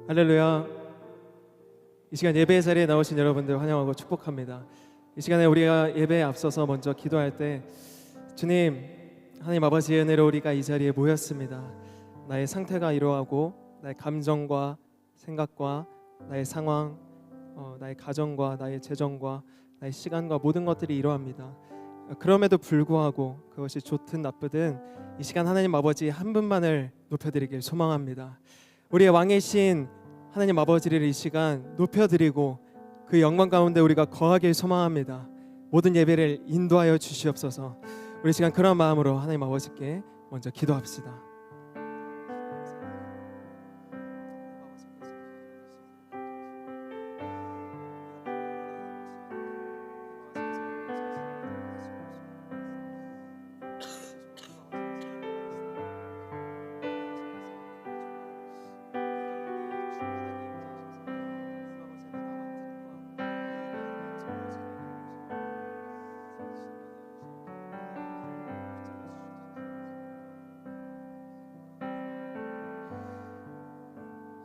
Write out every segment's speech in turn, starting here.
할렐루야. 이 시간 예배 자리에 나오신 여러분들 환영하고 축복합니다. 이 시간에 우리가 예배에 앞서서 먼저 기도할 때, 주님, 하나님 아버지의 은혜로 우리가 이 자리에 모였습니다. 나의 상태가 이러하고 나의 감정과 생각과 나의 상황, 나의 가정과 나의 재정과 나의 시간과 모든 것들이 이러합니다. 그럼에도 불구하고 그것이 좋든 나쁘든 이 시간 하나님 아버지 한 분만을 높여드리길 소망합니다. 우리의 왕이신 하나님 아버지를 이 시간 높여드리고 그 영광 가운데 우리가 거하길 소망합니다. 모든 예배를 인도하여 주시옵소서. 우리 시간 그런 마음으로 하나님 아버지께 먼저 기도합시다.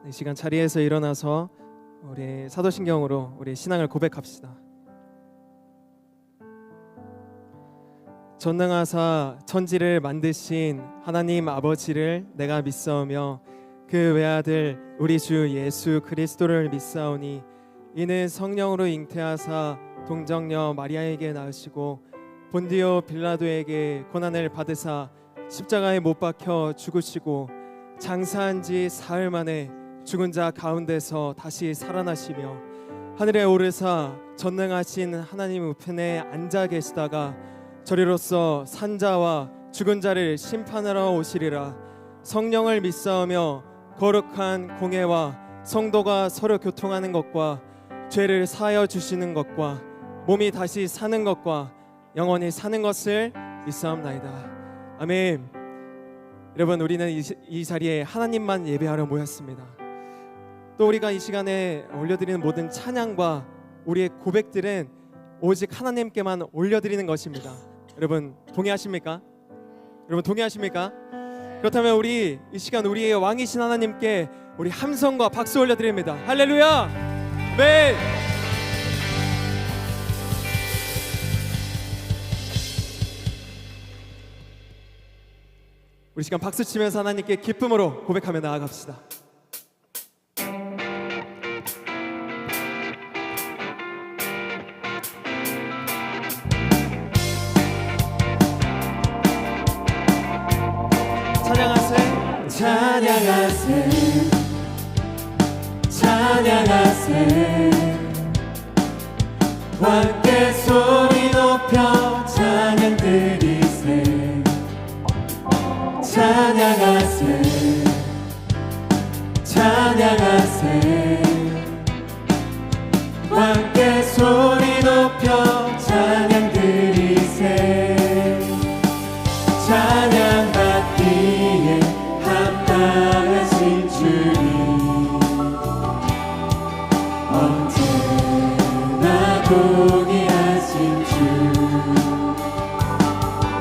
이 시간 자리에서 일어나서 우리 사도신경으로 우리 신앙을 고백합시다. 전능하사 천지를 만드신 하나님 아버지를 내가 믿사오며 그 외아들 우리 주 예수 그리스도를 믿사오니 이는 성령으로 잉태하사 동정녀 마리아에게 낳으시고 본디오 빌라도에게 고난을 받으사 십자가에 못 박혀 죽으시고 장사한 지 사흘 만에 죽은 자 가운데서 다시 살아나시며 하늘에 오르사 전능하신 하나님 우편에 앉아 계시다가 저리로서 산자와 죽은 자를 심판하러 오시리라. 성령을 믿사오며 거룩한 공회와 성도가 서로 교통하는 것과 죄를 사하여 주시는 것과 몸이 다시 사는 것과 영원히 사는 것을 믿사옵나이다. 아멘. 여러분, 우리는 이 자리에 하나님만 예배하러 모였습니다. 또 우리가 이 시간에 올려드리는 모든 찬양과 우리의 고백들은 오직 하나님께만 올려드리는 것입니다. 여러분 동의하십니까? 여러분 동의하십니까? 그렇다면 우리 이 시간 우리의 왕이신 하나님께 우리 함성과 박수 올려드립니다. 할렐루야! 네. 우리 시간 박수 치면서 하나님께 기쁨으로 고백하며 나아갑시다. 찬양하세 찬양하세 왕께 소리 높여 찬양 드리세 찬양하세 찬양하세 왕께 소리 높여 찬양 드리세 찬양 받기에 합당하신 주님 언제나 공의하신 주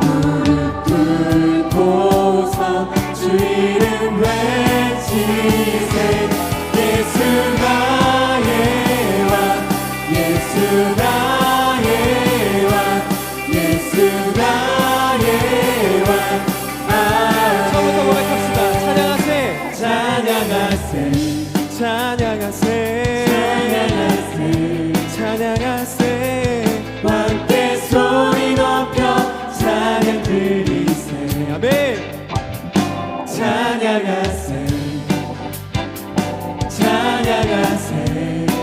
무릎 꿇고서 주 이름 외치세 예수 나의 왕 예수 나의 왕 예수 나의 왕 처음부터 고백합시다. 찬양하세 찬양하세 찬양하세 찬양하세 찬양하세 왕께 소리 높여 찬양 드리세 아멘. 찬양하세 찬양하세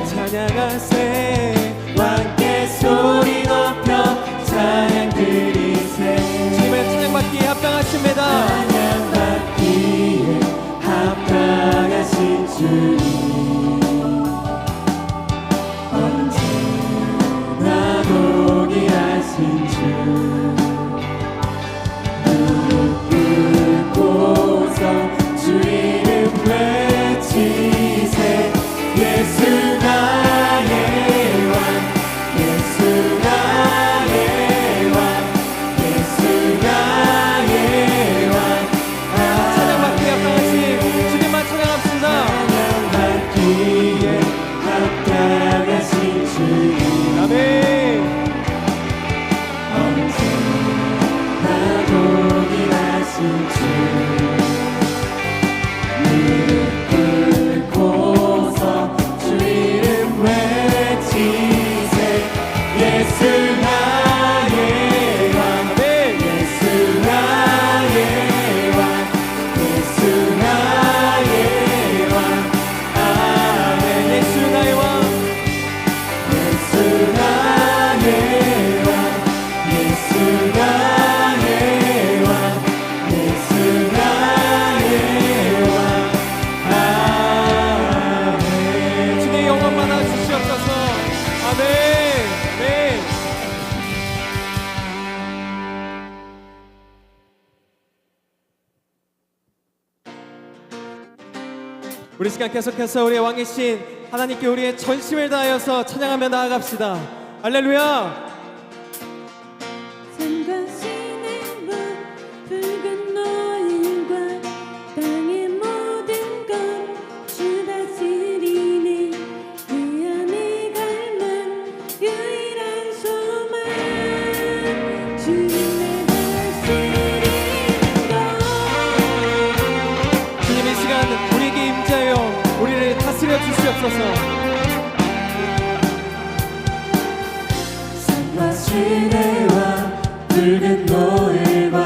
찬양하세 왕께 소리 높여 찬양 드리세 주님의 찬양받기에 합당하십니다. 찬양받기에 합당하신 주님 언제나 공의하신 주 무릎 꿇고서 주 이름 외치세 예수 나의 왕 예수 나의 왕 예수 나의 왕 찬양받기에 합당하신 주님만 찬양합시다. 찬양받기에 우리 시간 계속해서 우리의 왕이신 하나님께 우리의 전심을 다하여서 찬양하며 나아갑시다. 할렐루야. 산과 시내와 붉은 노을과 땅의 모든 것 주 다스리네. 그 안에 갈망 유일한 소망 주님의 다스리는 것. 주님 이 시간 우리에게 임재하여 우리를 다스려 주시옵소서. 산과 시내와 붉은 노을과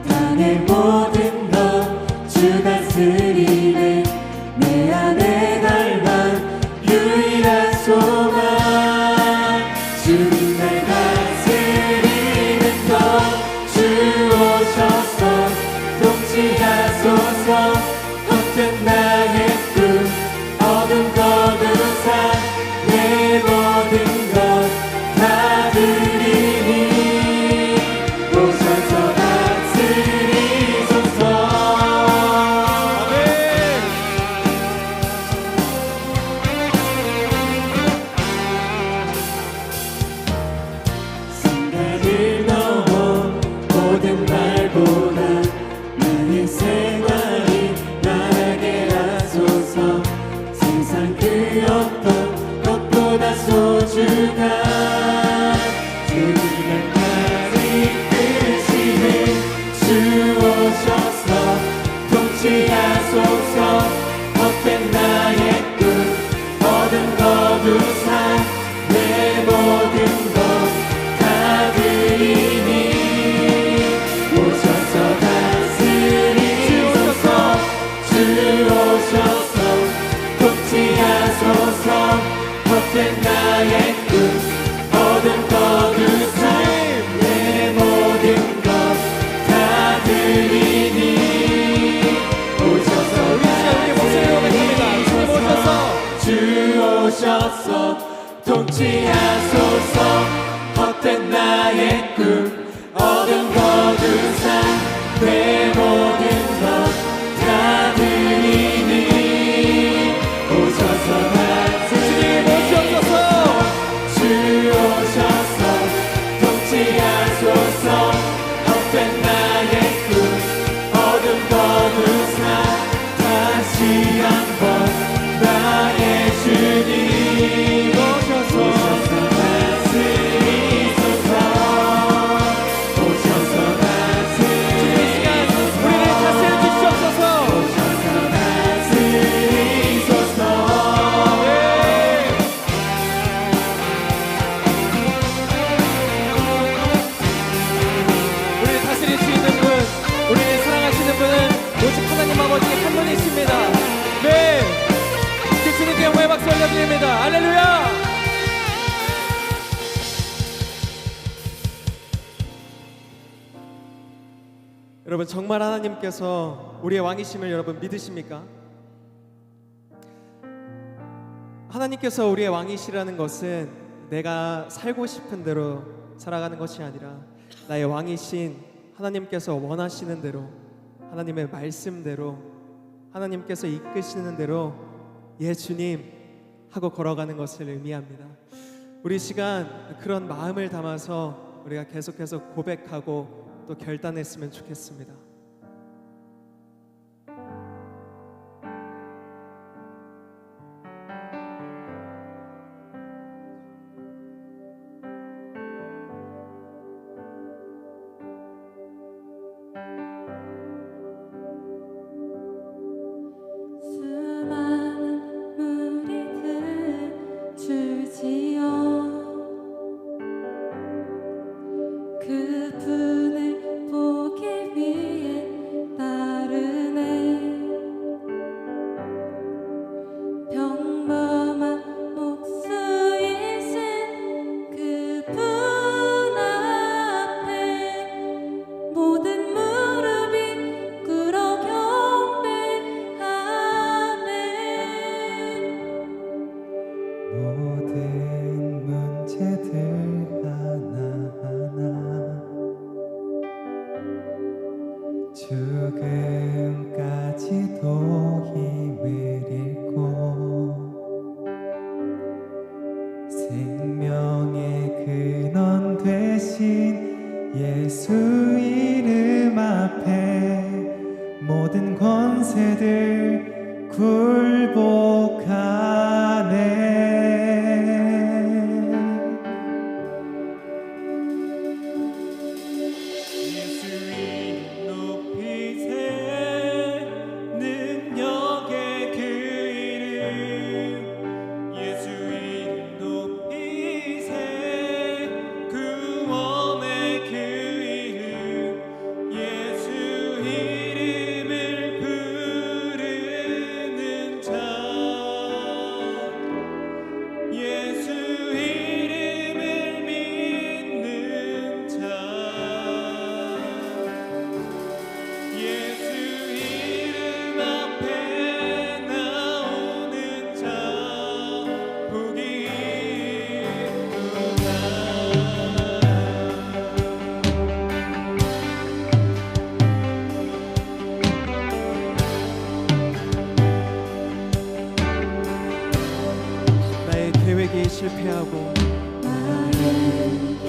땅의 모든 것 주 다스리네. 내 안에 갈망 유일한 소망 주님 날 다스리는 것. 주 오셔서 통치하소서. 헛된 나의 꿈 어둠 거두사 내 모든 것 다 드리니 오셔서 다스리소서. 아멘. 순간을 넘어 모든 말보다 나의 생활이 나에게 하소서. 세상 그 어떤 것보다 소중한 주님의 나를 이끄시는 주 오셔서 통치하소서. 헛된 나의 꿈 어둠 거두사 내 모든 것 다 드리니 오셔서 다스리소서. 주 오셔서 통치하소서. 헛된 나의 꿈 어둠 거두사 내 모든 것 다 드리니 오셔서 우리 시간 우리 목소리로 고백합니다. 주님 오셔서 주 오셔서 통치하소서. 헛된 나의 꿈 어둠 거두사 내 모든 것 다 드리니 오셔서 주님 오시옵소서. 주 오셔서 통치하소서. 헛된 나의 꿈 어둠 거두사 다시 한번 나의 주님 오셔서 다스리소서. 오셔서 주님 이 시간 우리를 다스려 주시옵소서. 오셔서 다스리소서. 네. 우리를 다스릴 수 있는 분, 우리를 사랑하시는 분은 오직 하나님 아버지 한 분이십니다. 네, 그 주님께 영광의 박수 올려드립니다. 할렐루야. 여러분 정말 하나님께서 우리의 왕이심을 여러분 믿으십니까? 하나님께서 우리의 왕이시라는 것은 내가 살고 싶은 대로 살아가는 것이 아니라 나의 왕이신 하나님께서 원하시는 대로 하나님의 말씀대로 하나님께서 이끄시는 대로 예 주님 하고 걸어가는 것을 의미합니다. 우리 시간 그런 마음을 담아서 우리가 계속해서 고백하고 또 결단했으면 좋겠습니다. 수많은 무리들 주지요. 그분을 보기 위해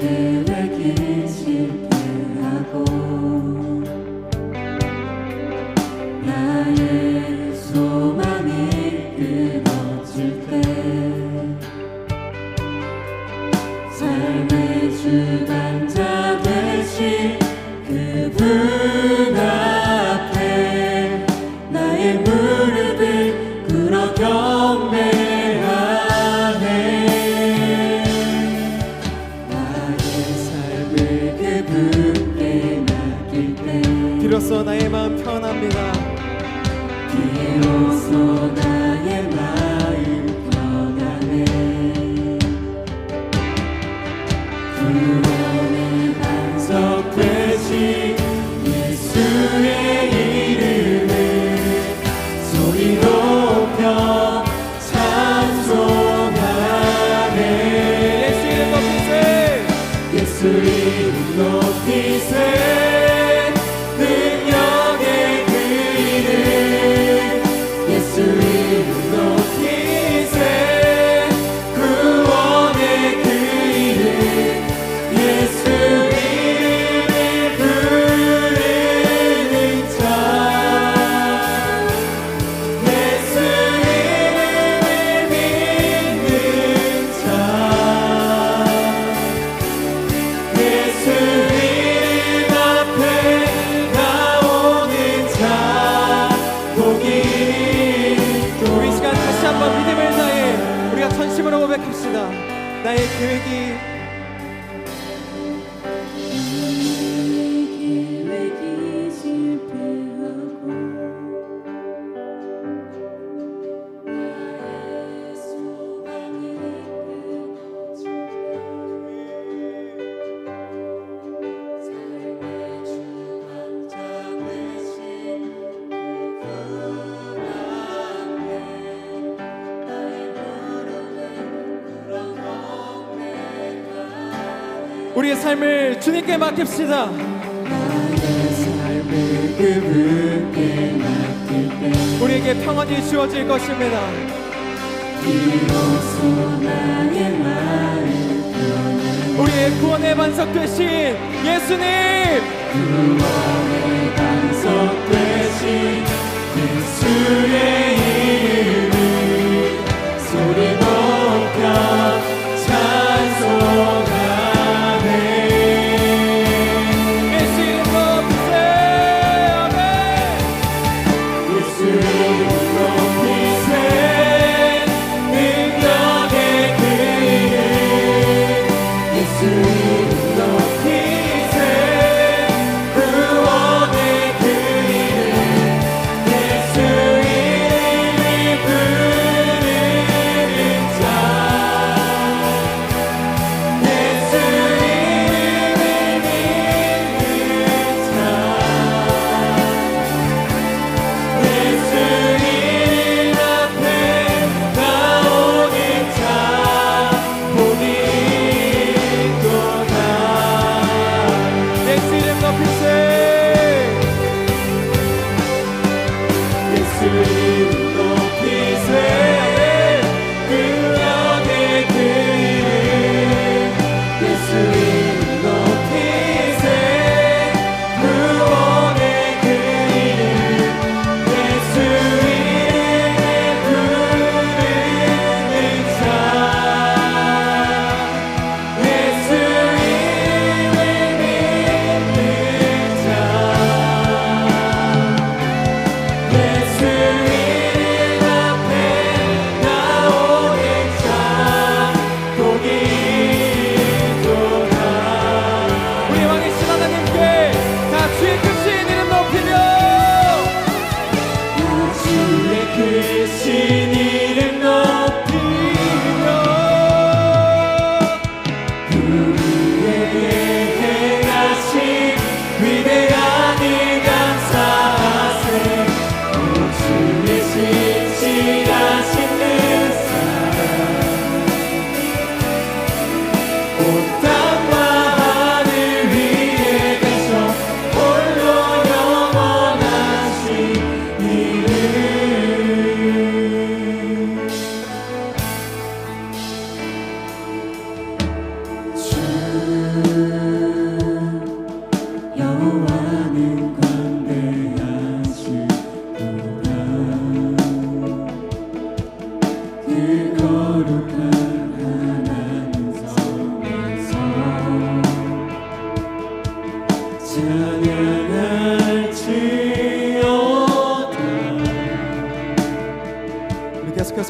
계획이 실패하고 나의 소망이 끊어질 때 삶의 주관자 되신 그분 앞에 나의 무릎을 꿇어 경배하네. 나의 삶을 그분께 맡길 때 비로소 나의 마음 편합니다. 비로소 나의 마음 편하네. 구원의 반석 되신 예수의 이름을 소리 높여 찬송하네. 예수 이름 높이세. 예수 이름 높이세. 능력의 그 이름 예수 이름 높이세. 구원의 그 이름 예수 이름을 부르는 자 예수 이름을 믿는 자 예수 이름 앞에 나오는 자 복이 있도록. 우리 시간 다시 한번 믿음을 다해 우리가 전심으로 고백합시다. 나의 계획이 계획이 실패하고 나의 소망이 끊어질 때 삶의 주관자 되신 그분 앞에 나의 무릎을 꿇어 경배하네. 우리의 삶을 주님께 맡깁시다. 나의 삶을 그분께 맡길 때 우리에게 평안이 주어질 것입니다. 비로소 나의 마음 편하네. 우리의 구원의 반석 되신 예수님, 구원의 반석 되신 예수의 이름을 소리 높여 찬송하네. 예수 이름 높이세. 아멘. 예수 이름 높이세. 능력의 그 이름 예수 이름 높이세. 구원의 그 이름 예수 이름을 부르는 자 예수 이름을 믿는 자 예수 이름 앞에 나오는 자 복이 있도록.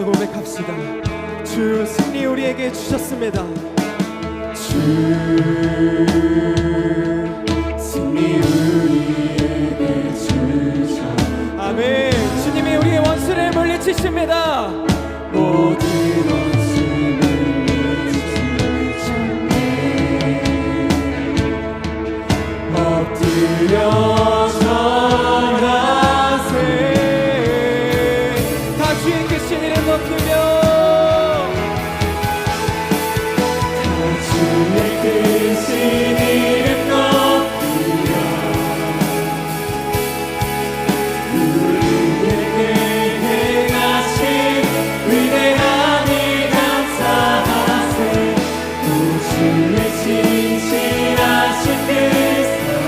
일어서서 고백합시다. 주 승리 우리에게 주셨습니다. 주 승리 우리에게 주셔. 아멘. 주님이 우리의 원수를 물리치십니다. 모든 원수를 물리치셨네. 엎드려 절하세. 다 주의 크신 이름 높이며 주의 크신 이름 높이며 우리에게 행하신 위대한 일 감사하세. 또 주의 신실하신 그 사랑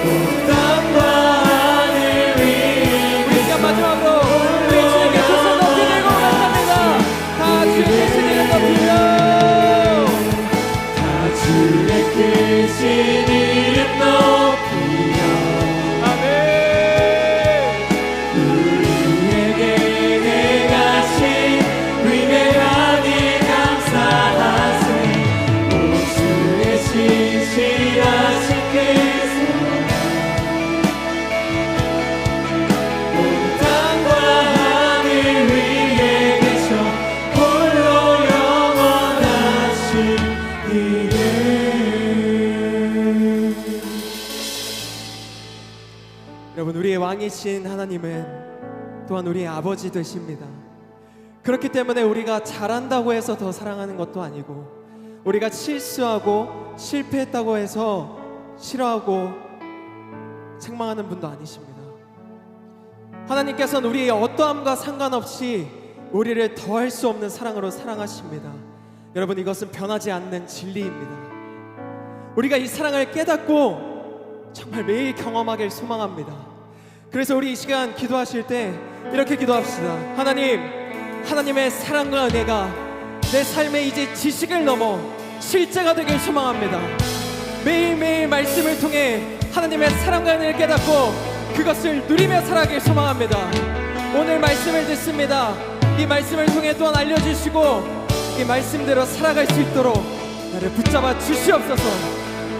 온 땅과 하늘 위에 우리 시간 마지막으로 우리 주님께 두 손 높이 들고 고백합니다. 다 주의 크신 이름 높이며 다 주의 크신 이름 높이며 아멘. 우리에게 행하신 위대한 일 감사하세. 오 주의 신실하신 그 사랑 온 땅과 하늘 위에 계셔 홀로 영원하신 이름. 여러분, 우리의 왕이신 하나님은 또한 우리의 아버지 되십니다. 그렇기 때문에 우리가 잘한다고 해서 더 사랑하는 것도 아니고, 우리가 실수하고 실패했다고 해서 싫어하고 책망하는 분도 아니십니다. 하나님께서는 우리의 어떠함과 상관없이 우리를 더할 수 없는 사랑으로 사랑하십니다. 여러분, 이것은 변하지 않는 진리입니다. 우리가 이 사랑을 깨닫고 정말 매일 경험하길 소망합니다. 그래서 우리 이 시간 기도하실 때 이렇게 기도합시다. 하나님, 하나님의 사랑과 은혜가 내 삶에 이제 지식을 넘어 실제가 되길 소망합니다. 매일매일 말씀을 통해 하나님의 사랑과 은혜를 깨닫고 그것을 누리며 살아가길 소망합니다. 오늘 말씀을 듣습니다. 이 말씀을 통해 또한 알려주시고 이 말씀대로 살아갈 수 있도록 나를 붙잡아 주시옵소서.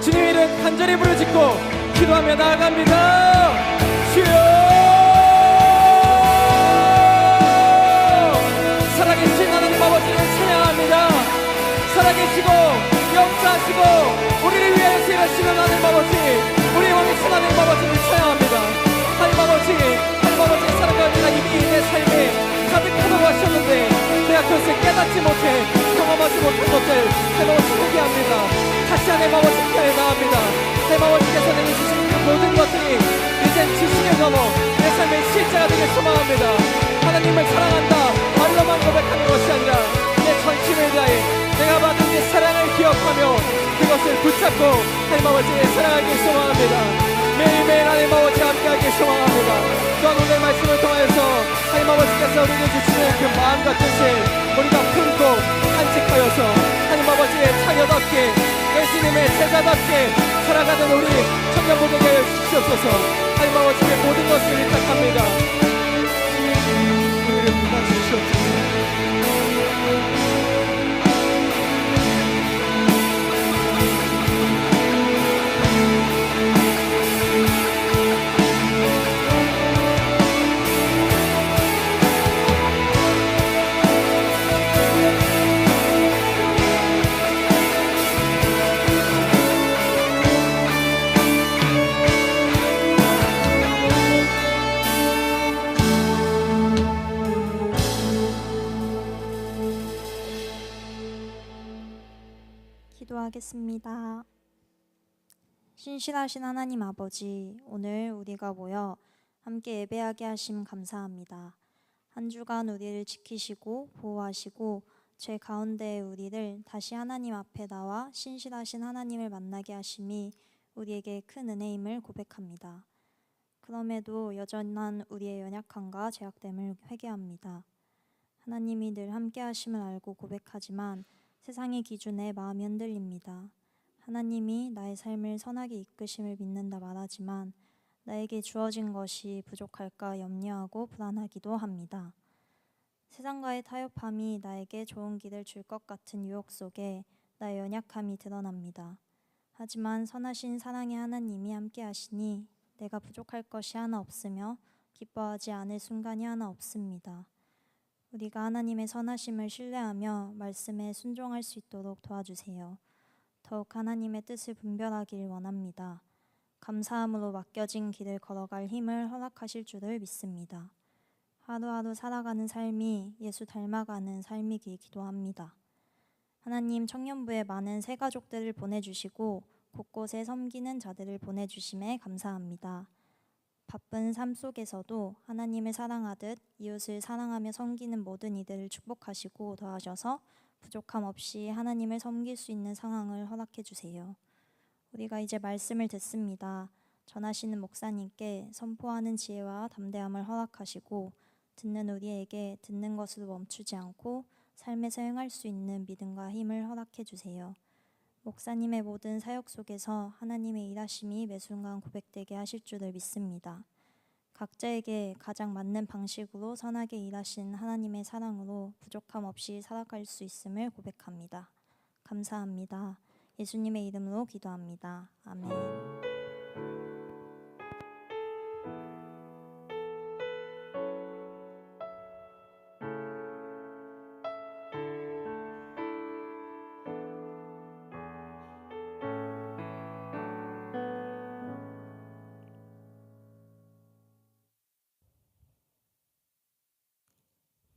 주님의 이름 간절히 부르짖고 기도하며 나아갑니다. 주여, 살아계신 하나님 아버지를 찬양합니다. 살아계시고 역사하시고 우리를 위하여 일하시는 하나님 아버지, 우리 왕이신 하나님 아버지를 찬양합니다. 하나님 아버지, 하나님 아버지의 사랑과 은혜가 이미 내 삶에 가득하다고 하셨는데 내가 그것을 깨닫지 못해 경험하지 못한 것들 하나님 아버지 포기합니다. 다시 하나님 아버지께 나갑니다. 하나님 아버지께서 내게 주신 그 모든 것들이 이젠 지식을 넘어 내 삶의 실제가 되길 소망합니다. 하나님을 사랑한다 말로만 고백하는 것이 아니라 내 전심을 다해 내가 받은 그 사랑을 기억하며 그것을 붙잡고 하나님 아버지의 사랑하길 소망합니다. 매일매일 하나님 아버지 함께하길 소망합니다. 또한 오늘 말씀을 통해서 하나님 아버지께서 우리에게 주시는 그 마음과 뜻을 우리가 품고 간직하여서 하나님 아버지의 자녀답게 예수님의 제자답게 살아가는 우리 청년부들에게 주시옵소서. 하나님 아버지의 모든 것을 위탁합니다. 우리를 도와주시옵소서. 기도하겠습니다. 신실하신 하나님 아버지, 오늘 우리가 모여 함께 예배하게 하심 감사합니다. 한 주간 우리를 지키시고 보호하시고 죄 가운데의 우리를 다시 하나님 앞에 나와 신실하신 하나님을 만나게 하심이 우리에게 큰 은혜임을 고백합니다. 그럼에도 여전한 우리의 연약함과 죄악됨을 회개합니다. 하나님이 늘 함께 하심을 알고 고백하지만 세상의 기준에 마음이 흔들립니다. 하나님이 나의 삶을 선하게 이끄심을 믿는다 말하지만 나에게 주어진 것이 부족할까 염려하고 불안하기도 합니다. 세상과의 타협함이 나에게 좋은 길을 줄 것 같은 유혹 속에 나의 연약함이 드러납니다. 하지만 선하신 사랑의 하나님이 함께 하시니 내가 부족할 것이 하나 없으며 기뻐하지 않을 순간이 하나 없습니다. 우리가 하나님의 선하심을 신뢰하며 말씀에 순종할 수 있도록 도와주세요. 더욱 하나님의 뜻을 분별하길 원합니다. 감사함으로 맡겨진 길을 걸어갈 힘을 허락하실 줄을 믿습니다. 하루하루 살아가는 삶이 예수 닮아가는 삶이길 기도합니다. 하나님, 청년부에 많은 새 가족들을 보내주시고 곳곳에 섬기는 자들을 보내주심에 감사합니다. 바쁜 삶 속에서도 하나님을 사랑하듯 이웃을 사랑하며 섬기는 모든 이들을 축복하시고 도와셔서 부족함 없이 하나님을 섬길 수 있는 상황을 허락해 주세요. 우리가 이제 말씀을 듣습니다. 전하시는 목사님께 선포하는 지혜와 담대함을 허락하시고 듣는 우리에게 듣는 것으로 멈추지 않고 삶에서 행할 수 있는 믿음과 힘을 허락해 주세요. 목사님의 모든 사역 속에서 하나님의 일하심이 매 순간 고백되게 하실 줄을 믿습니다. 각자에게 가장 맞는 방식으로 선하게 일하신 하나님의 사랑으로 부족함 없이 살아갈 수 있음을 고백합니다. 감사합니다. 예수님의 이름으로 기도합니다. 아멘.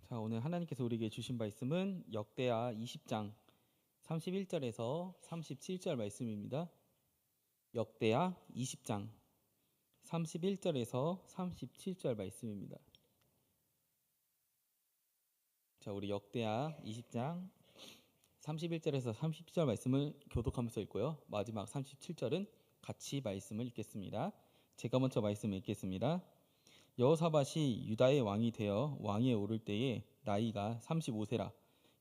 자, 오늘 하나님께서 우리에게 주신 말씀은 역대하 20장 31절에서 37절 말씀입니다. 역대하 20장 31절에서 37절 말씀입니다. 자, 우리 역대하 20장 31절에서 30절 말씀을 교독하면서 읽고요. 마지막 37절은 같이 말씀을 읽겠습니다. 제가 먼저 말씀을 읽겠습니다. 여호사밧이 유다의 왕이 되어 왕위에 오를 때에 나이가 35세라.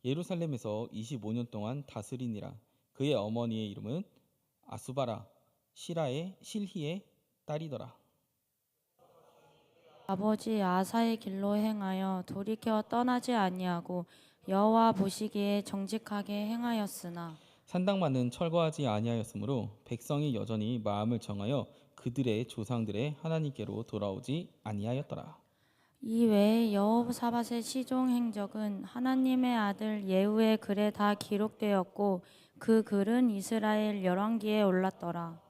예루살렘에서 25년 동안 다스리니라. 그의 어머니의 이름은 아수바라 실희의 딸이더라. 아버지 아사의 길로 행하여 돌이켜 떠나지 아니하고 여호와 보시기에 정직하게 행하였으나 산당만은 철거하지 아니하였으므로 백성이 여전히 마음을 정하여 그들의 조상들의 하나님께로 돌아오지 아니하였더라. 이 외에 여호사밧의 시종 행적은 하나님의 아들 예후의 글에 다 기록되었고 그 글은 이스라엘 열왕기에 올랐더라.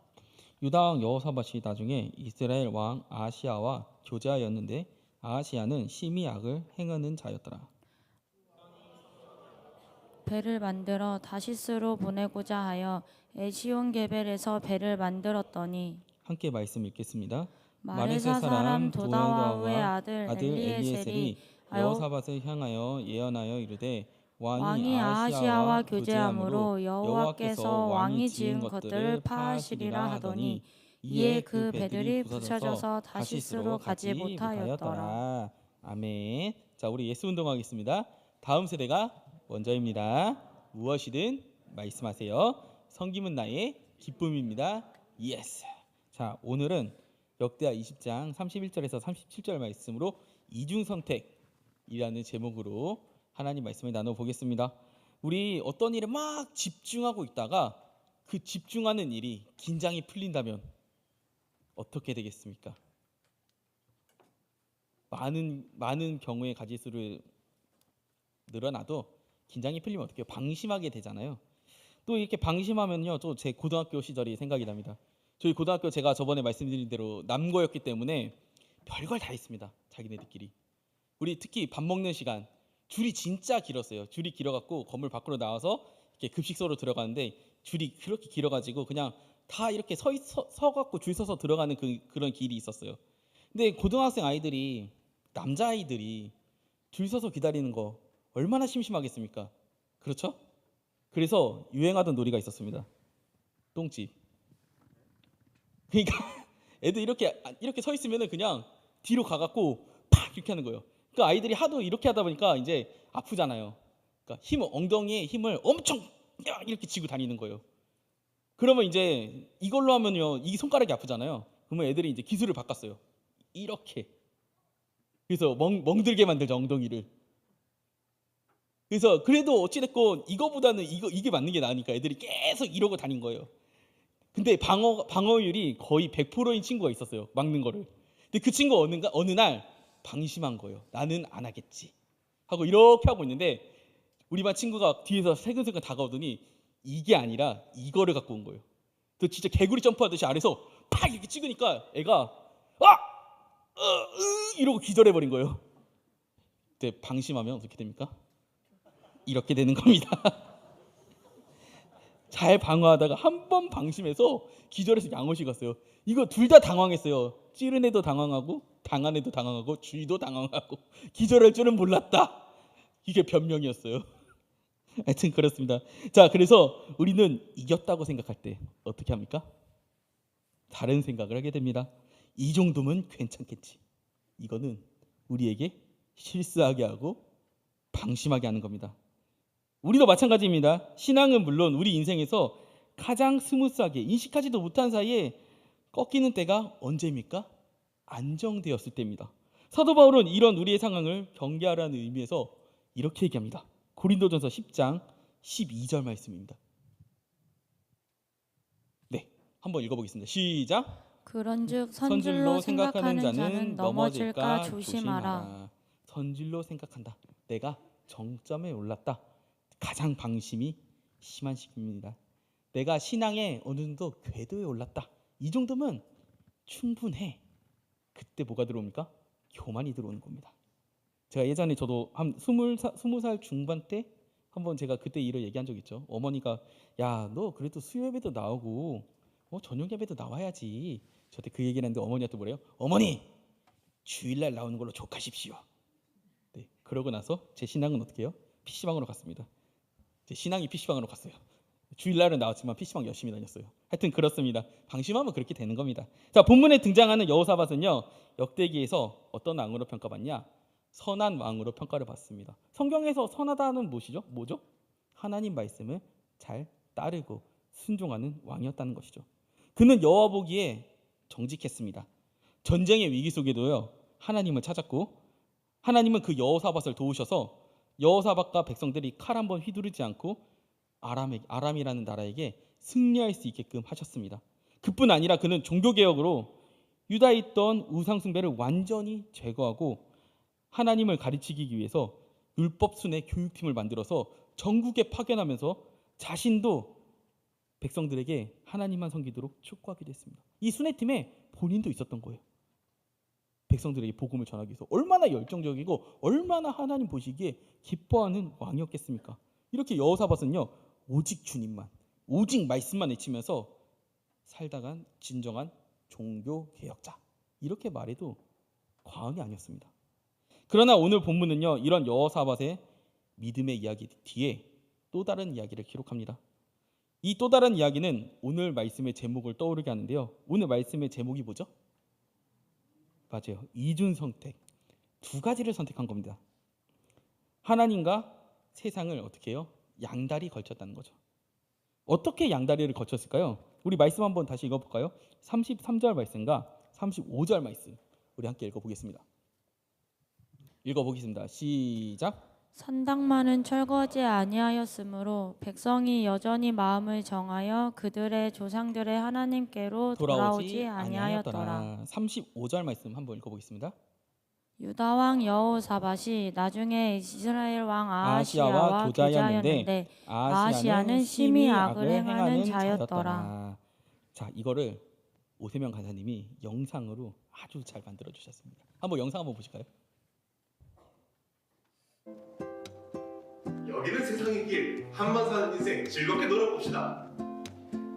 유다 왕 여호사밧이 나중에 이스라엘 왕 아하시야와 교제하였는데 아하시야는 심히 악을 행하는 자였더라. 배를 만들어 다시스로 보내고자 하여 에시온게벨에서 배를 만들었더니 함께 말씀 읽겠습니다. 마레사 사람 도다와의 아들 엘리에셀이 여호사밧을 향하여 예언하여 이르되 왕이 아하시야와 교제함으로 여호와께서 왕이 지은 것들을 파하시리라 하더니 이에 그 배들이 부서져서 다시스로 가지 못하였더라. 아멘. 자, 우리 예수 운동하겠습니다. 다음 세대가 먼저입니다. 무엇이든 말씀하세요. 섬김은 나의 기쁨입니다. 예스. 자, 오늘은 역대하 20장 31절에서 37절 말씀으로 이중선택이라는 제목으로 하나님 말씀을 나눠보겠습니다. 우리 어떤 일에 막 집중하고 있다가 그 집중하는 일이 긴장이 풀린다면 어떻게 되겠습니까? 많은 경우의 가지수를 늘어나도 긴장이 풀리면 어떻게 해요? 방심하게 되잖아요. 또 이렇게 방심하면요, 또 제 고등학교 시절이 생각이 납니다. 저희 고등학교 제가 저번에 말씀드린 대로 남고였기 때문에 별걸 다 했습니다. 자기네들끼리. 우리 특히 밥 먹는 시간 줄이 진짜 길었어요. 줄이 길어갖고 건물 밖으로 나와서 이렇게 급식소로 들어가는데 줄이 그렇게 길어가지고 그냥 다 이렇게 서갖고 줄 서서 들어가는 그런 길이 있었어요. 근데 고등학생 아이들이, 남자아이들이 줄 서서 기다리는 거 얼마나 심심하겠습니까? 그렇죠? 그래서 유행하던 놀이가 있었습니다. 똥집. 그러니까 애들 이렇게 서 있으면은 그냥 뒤로 가갖고 팍 이렇게 하는 거예요. 그 아이들이 하도 이렇게 하다 보니까 이제 아프잖아요. 그러니까 엉덩이에 힘을 엄청 이렇게 쥐고 다니는 거예요. 그러면 이제 이걸로 하면요, 이 손가락이 아프잖아요. 그러면 애들이 이제 기술을 바꿨어요. 이렇게. 그래서 멍들게 만들죠, 엉덩이를. 그래서 그래도 어찌됐건 이거보다는 이게 맞는 게 나으니까 애들이 계속 이러고 다닌 거예요. 근데 방어율이 거의 100%인 친구가 있었어요. 막는 거를. 근데 그 친구 어느 날 방심한 거예요. 나는 안 하겠지 하고 이렇게 하고 있는데 우리 반 친구가 뒤에서 세근세근 다가오더니 이게 아니라 이거를 갖고 온 거예요. 또 진짜 개구리 점프하듯이 아래서 팍 이렇게 찍으니까 애가 이러고 기절해버린 거예요. 그때 방심하면 어떻게 됩니까? 이렇게 되는 겁니다. 잘 방어하다가 한 번 방심해서 기절해서 양호시 갔어요. 이거 둘 다 당황했어요. 찌른 애도 당황하고 당한 애도 당황하고 주위도 당황하고 기절할 줄은 몰랐다. 이게 변명이었어요. 하여튼 그렇습니다. 자, 그래서 우리는 이겼다고 생각할 때 어떻게 합니까? 다른 생각을 하게 됩니다. 이 정도면 괜찮겠지. 이거는 우리에게 실수하게 하고 방심하게 하는 겁니다. 우리도 마찬가지입니다. 신앙은 물론 우리 인생에서 가장 스무스하게 인식하지도 못한 사이에 꺾이는 때가 언제입니까? 안정되었을 때입니다. 사도 바울은 이런 우리의 상황을 경계하라는 의미에서 이렇게 얘기합니다. 고린도전서 10장 12절 말씀입니다. 네, 한번 읽어보겠습니다. 시작. 그런즉 선질로 생각하는 자는 넘어질까 조심하라. 선질로 생각한다. 내가 정점에 올랐다. 가장 방심이 심한 시기입니다. 내가 신앙에 어느 정도 궤도에 올랐다. 이 정도면 충분해. 그때 뭐가 들어옵니까? 교만이 들어오는 겁니다. 제가 예전에 저도 한 20살 중반 때 한번 제가 그때 일을 얘기한 적 있죠. 어머니가 야, 너 그래도 수요 예배도 나오고 저녁 예배도 나와야지. 저한테 그 얘기를 했는데 어머니한테 뭐래요? 어머니, 주일날 나오는 걸로 족하십시오. 네, 그러고 나서 제 신앙은 어떻게 해요? PC방으로 갔습니다. 제 신앙이 PC방으로 갔어요. 주일날은 나왔지만 PC방 열심히 다녔어요. 하여튼 그렇습니다. 방심하면 그렇게 되는 겁니다. 자, 본문에 등장하는 여호사밧은요, 역대기에서 어떤 왕으로 평가받냐? 선한 왕으로 평가를 받습니다. 성경에서 선하다는 뭐죠? 하나님 말씀을 잘 따르고 순종하는 왕이었다는 것이죠. 그는 여호와 보기에 정직했습니다. 전쟁의 위기 속에도요, 하나님을 찾았고 하나님은 그 여호사밧을 도우셔서 여호사밧과 백성들이 칼 한 번 휘두르지 않고 아람이라는 나라에게 승리할 수 있게끔 하셨습니다. 그뿐 아니라 그는 종교개혁으로 유다에 있던 우상숭배를 완전히 제거하고 하나님을 가르치기 위해서 율법순회 교육팀을 만들어서 전국에 파견하면서 자신도 백성들에게 하나님만 섬기도록 촉구하기도 했습니다. 이 순회팀에 본인도 있었던 거예요. 백성들에게 복음을 전하기 위해서 얼마나 열정적이고 얼마나 하나님 보시기에 기뻐하는 왕이었겠습니까? 이렇게 여호사밧은요, 오직 주님만, 오직 말씀만 외치면서 살다간 진정한 종교 개혁자, 이렇게 말해도 과언이 아니었습니다. 그러나 오늘 본문은요, 이런 여호사밧의 믿음의 이야기 뒤에 또 다른 이야기를 기록합니다. 이 또 다른 이야기는 오늘 말씀의 제목을 떠오르게 하는데요. 오늘 말씀의 제목이 뭐죠? 맞아요. 이중 선택. 두 가지를 선택한 겁니다. 하나님과 세상을 어떻게 해요? 양다리 걸쳤다는 거죠. 어떻게 양다리를 걸쳤을까요? 우리 말씀 한번 다시 읽어볼까요? 33절 말씀과 35절 말씀 우리 함께 읽어보겠습니다. 시작. 산당만은 철거하지 아니하였으므로 백성이 여전히 마음을 정하여 그들의 조상들의 하나님께로 돌아오지 아니하였더라. 35절 말씀 한번 읽어보겠습니다. 유다 왕 여호사밧이 나중에 이스라엘 왕 아하시야와 교자였는데 아하시야는 심히 악을 행하는 자였더라. 자, 이거를 오세명 간사님이 영상으로 아주 잘 만들어 주셨습니다. 한번 영상 한번 보실까요? 여기는 세상의 길, 한번 사는 인생 즐겁게 놀아봅시다.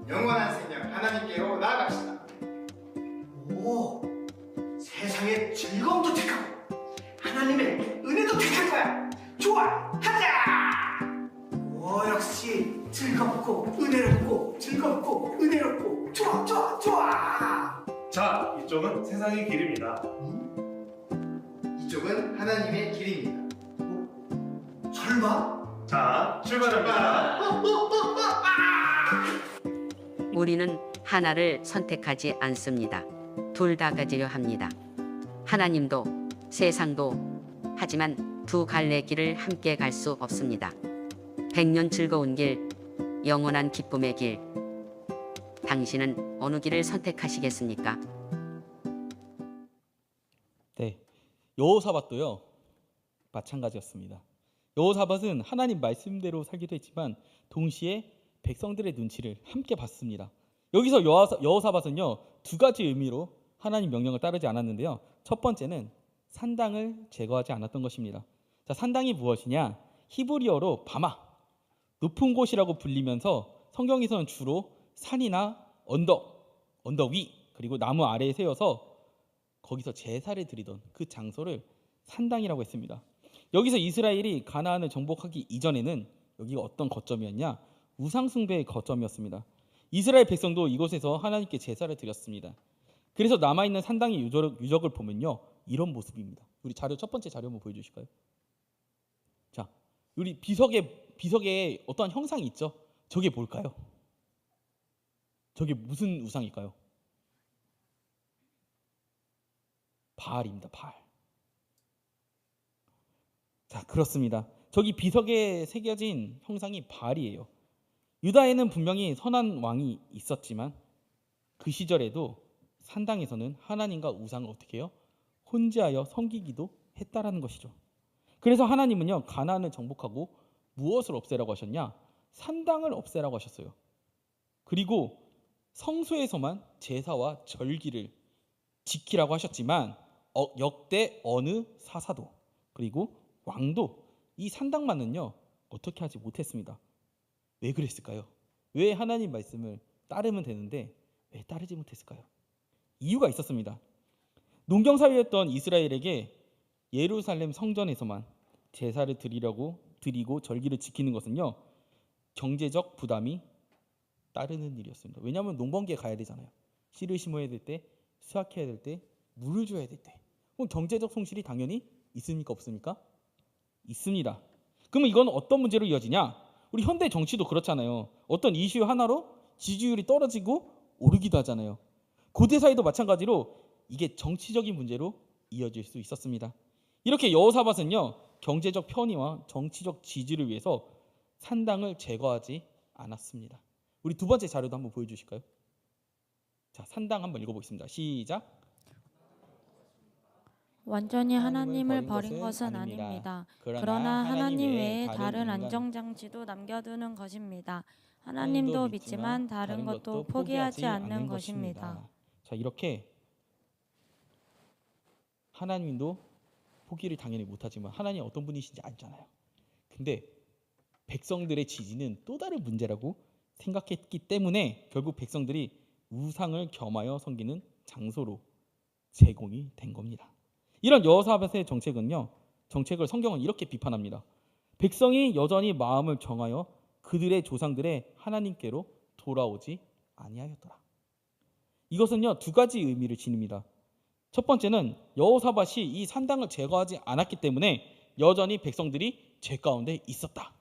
영원한 생명 하나님께로 나아갑시다. 오, 세상의 즐거움도 택하고 하나님의 은혜도 택할 거야. 좋아, 가자. 오, 역시 즐겁고 은혜롭고 즐겁고 은혜롭고 좋아. 자, 이쪽은 세상의 길입니다. 이쪽은 하나님의 길입니다. 설마? 자, 출발합니다. 우리는 하나를 선택하지 않습니다. 둘 다 가지려 합니다. 하나님도 세상도 하지만 두 갈래 길을 함께 갈 수 없습니다. 100년 즐거운 길, 영원한 기쁨의 길. 당신은 어느 길을 선택하시겠습니까? 네, 여호사밧도요 마찬가지였습니다. 여호사밧은 하나님 말씀대로 살기도 했지만 동시에 백성들의 눈치를 함께 봤습니다. 여기서 여호사밧은요 두 가지 의미로 하나님 명령을 따르지 않았는데요. 첫 번째는 산당을 제거하지 않았던 것입니다. 자, 산당이 무엇이냐? 히브리어로 바마, 높은 곳이라고 불리면서 성경에서는 주로 산이나 언덕 위 그리고 나무 아래에 세워서 거기서 제사를 드리던 그 장소를 산당이라고 했습니다. 여기서 이스라엘이 가나안을 정복하기 이전에는 여기가 어떤 거점이었냐? 우상숭배의 거점이었습니다. 이스라엘 백성도 이곳에서 하나님께 제사를 드렸습니다. 그래서 남아있는 산당의 유적을 보면요 이런 모습입니다. 우리 자료 첫 번째 자료 한번 보여주실까요? 자, 우리 비석에 어떠한 형상이 있죠? 저게 뭘까요? 저게 무슨 우상일까요? 바알입니다. 바알. 자, 그렇습니다. 저기 비석에 새겨진 형상이 바알이에요. 유다에는 분명히 선한 왕이 있었지만 그 시절에도 산당에서는 하나님과 우상을 어떻게 해요? 혼재하여 섬기기도 했다라는 것이죠. 그래서 하나님은요 가나안을 정복하고 무엇을 없애라고 하셨냐? 산당을 없애라고 하셨어요. 그리고 성소에서만 제사와 절기를 지키라고 하셨지만 역대 어느 사사도 그리고 왕도 이 산당만은요 어떻게 하지 못했습니다. 왜 그랬을까요? 왜 하나님 말씀을 따르면 되는데 왜 따르지 못했을까요? 이유가 있었습니다. 농경사회였던 이스라엘에게 예루살렘 성전에서만 제사를 드리고 절기를 지키는 것은요 경제적 부담이 따르는 일이었습니다. 왜냐하면 농번기에 가야 되잖아요. 씨를 심어야 될 때, 수확해야 될 때, 물을 줘야 될 때. 그럼 경제적 손실이 당연히 있습니까? 없습니까? 있습니다. 그러면 이건 어떤 문제로 이어지냐? 우리 현대 정치도 그렇잖아요. 어떤 이슈 하나로 지지율이 떨어지고 오르기도 하잖아요. 고대 사회도 마찬가지로 이게 정치적인 문제로 이어질 수 있었습니다. 이렇게 여호사밧은요 경제적 편의와 정치적 지지를 위해서 산당을 제거하지 않았습니다. 우리 두 번째 자료도 한번 보여주실까요? 자, 산당 한번 읽어보겠습니다. 시작. 완전히 하나님을 버린 것은 아닙니다. 그러나 하나님 외에 다른 안정장치도 남겨두는 것입니다. 하나님도 믿지만 다른 것도 포기하지 않는 것입니다. 자, 이렇게 하나님도 포기를 당연히 못하지만 하나님 어떤 분이신지 알잖아요. 근데 백성들의 지지는 또 다른 문제라고 생각했기 때문에 결국 백성들이 우상을 겸하여 섬기는 장소로 제공이 된 겁니다. 이런 여호사밧의 정책을 성경은 이렇게 비판합니다. 백성이 여전히 마음을 정하여 그들의 조상들의 하나님께로 돌아오지 아니하였더라. 이것은요 두 가지 의미를 지닙니다. 첫 번째는 여호사밧이 이 산당을 제거하지 않았기 때문에 여전히 백성들이 죄 가운데 있었다.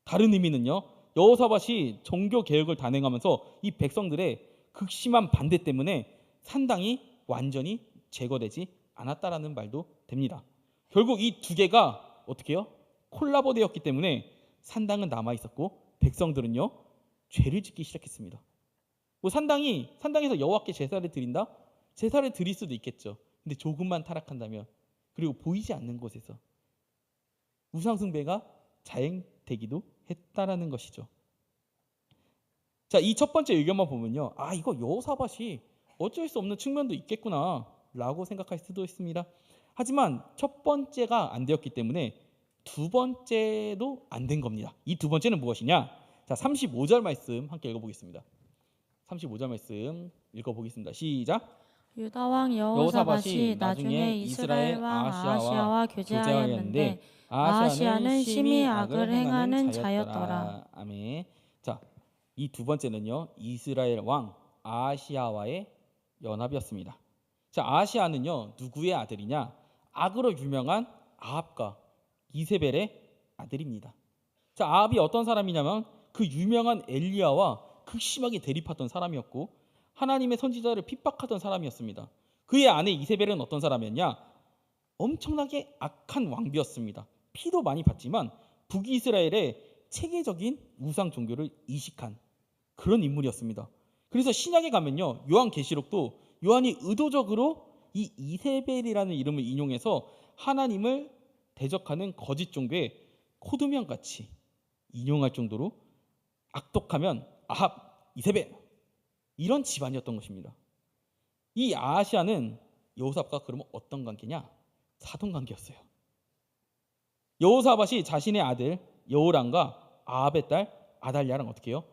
다른 의미는요 여호사밧이 종교 개혁을 단행하면서 이 백성들의 극심한 반대 때문에 산당이 완전히 제거되지 않았다라는 말도 됩니다. 결국 이 두 개가 어떻게 해요? 콜라보 되었기 때문에 산당은 남아 있었고 백성들은요 죄를 짓기 시작했습니다. 뭐 산당에서 여호와께 제사를 드린다? 제사를 드릴 수도 있겠죠. 근데 조금만 타락한다면 그리고 보이지 않는 곳에서 우상숭배가 자행되기도 했다라는 것이죠. 자, 이 첫 번째 의견만 보면요, 이거 여호사밧이 어쩔 수 없는 측면도 있겠구나라고 생각할 수도 있습니다. 하지만 첫 번째가 안 되었기 때문에 두 번째도 안 된 겁니다. 이 두 번째는 무엇이냐? 자, 35절 말씀 함께 읽어보겠습니다. 35절 말씀 읽어보겠습니다. 시작. 유다 왕 여호사밧이 나중에 이스라엘 왕 아하시아와 교제하였는데 아하시아는 심히 악을 행하는 자였더라. 아멘. 자, 이 두 번째는요 이스라엘 왕 아하시아와의 연합이었습니다. 자, 아하시아는요 누구의 아들이냐? 악으로 유명한 아합과 이세벨의 아들입니다. 자, 아합이 어떤 사람이냐면 그 유명한 엘리야와 극심하게 대립했던 사람이었고 하나님의 선지자를 핍박하던 사람이었습니다. 그의 아내 이세벨은 어떤 사람이었냐? 엄청나게 악한 왕비였습니다. 피도 많이 봤지만 북이스라엘의 체계적인 우상 종교를 이식한 그런 인물이었습니다. 그래서 신약에 가면요, 요한계시록도 요한이 의도적으로 이 이세벨이라는 이름을 인용해서 하나님을 대적하는 거짓 종교의 코드명같이 인용할 정도로 악독하면 아합, 이세벨 이런 집안이었던 것입니다. 이 아하시아는 여호사밧과 그러면 어떤 관계냐? 사돈관계였어요. 여호사밧이 자신의 아들 여호람과 아합의 딸 아달랴랑 어떻게 해요?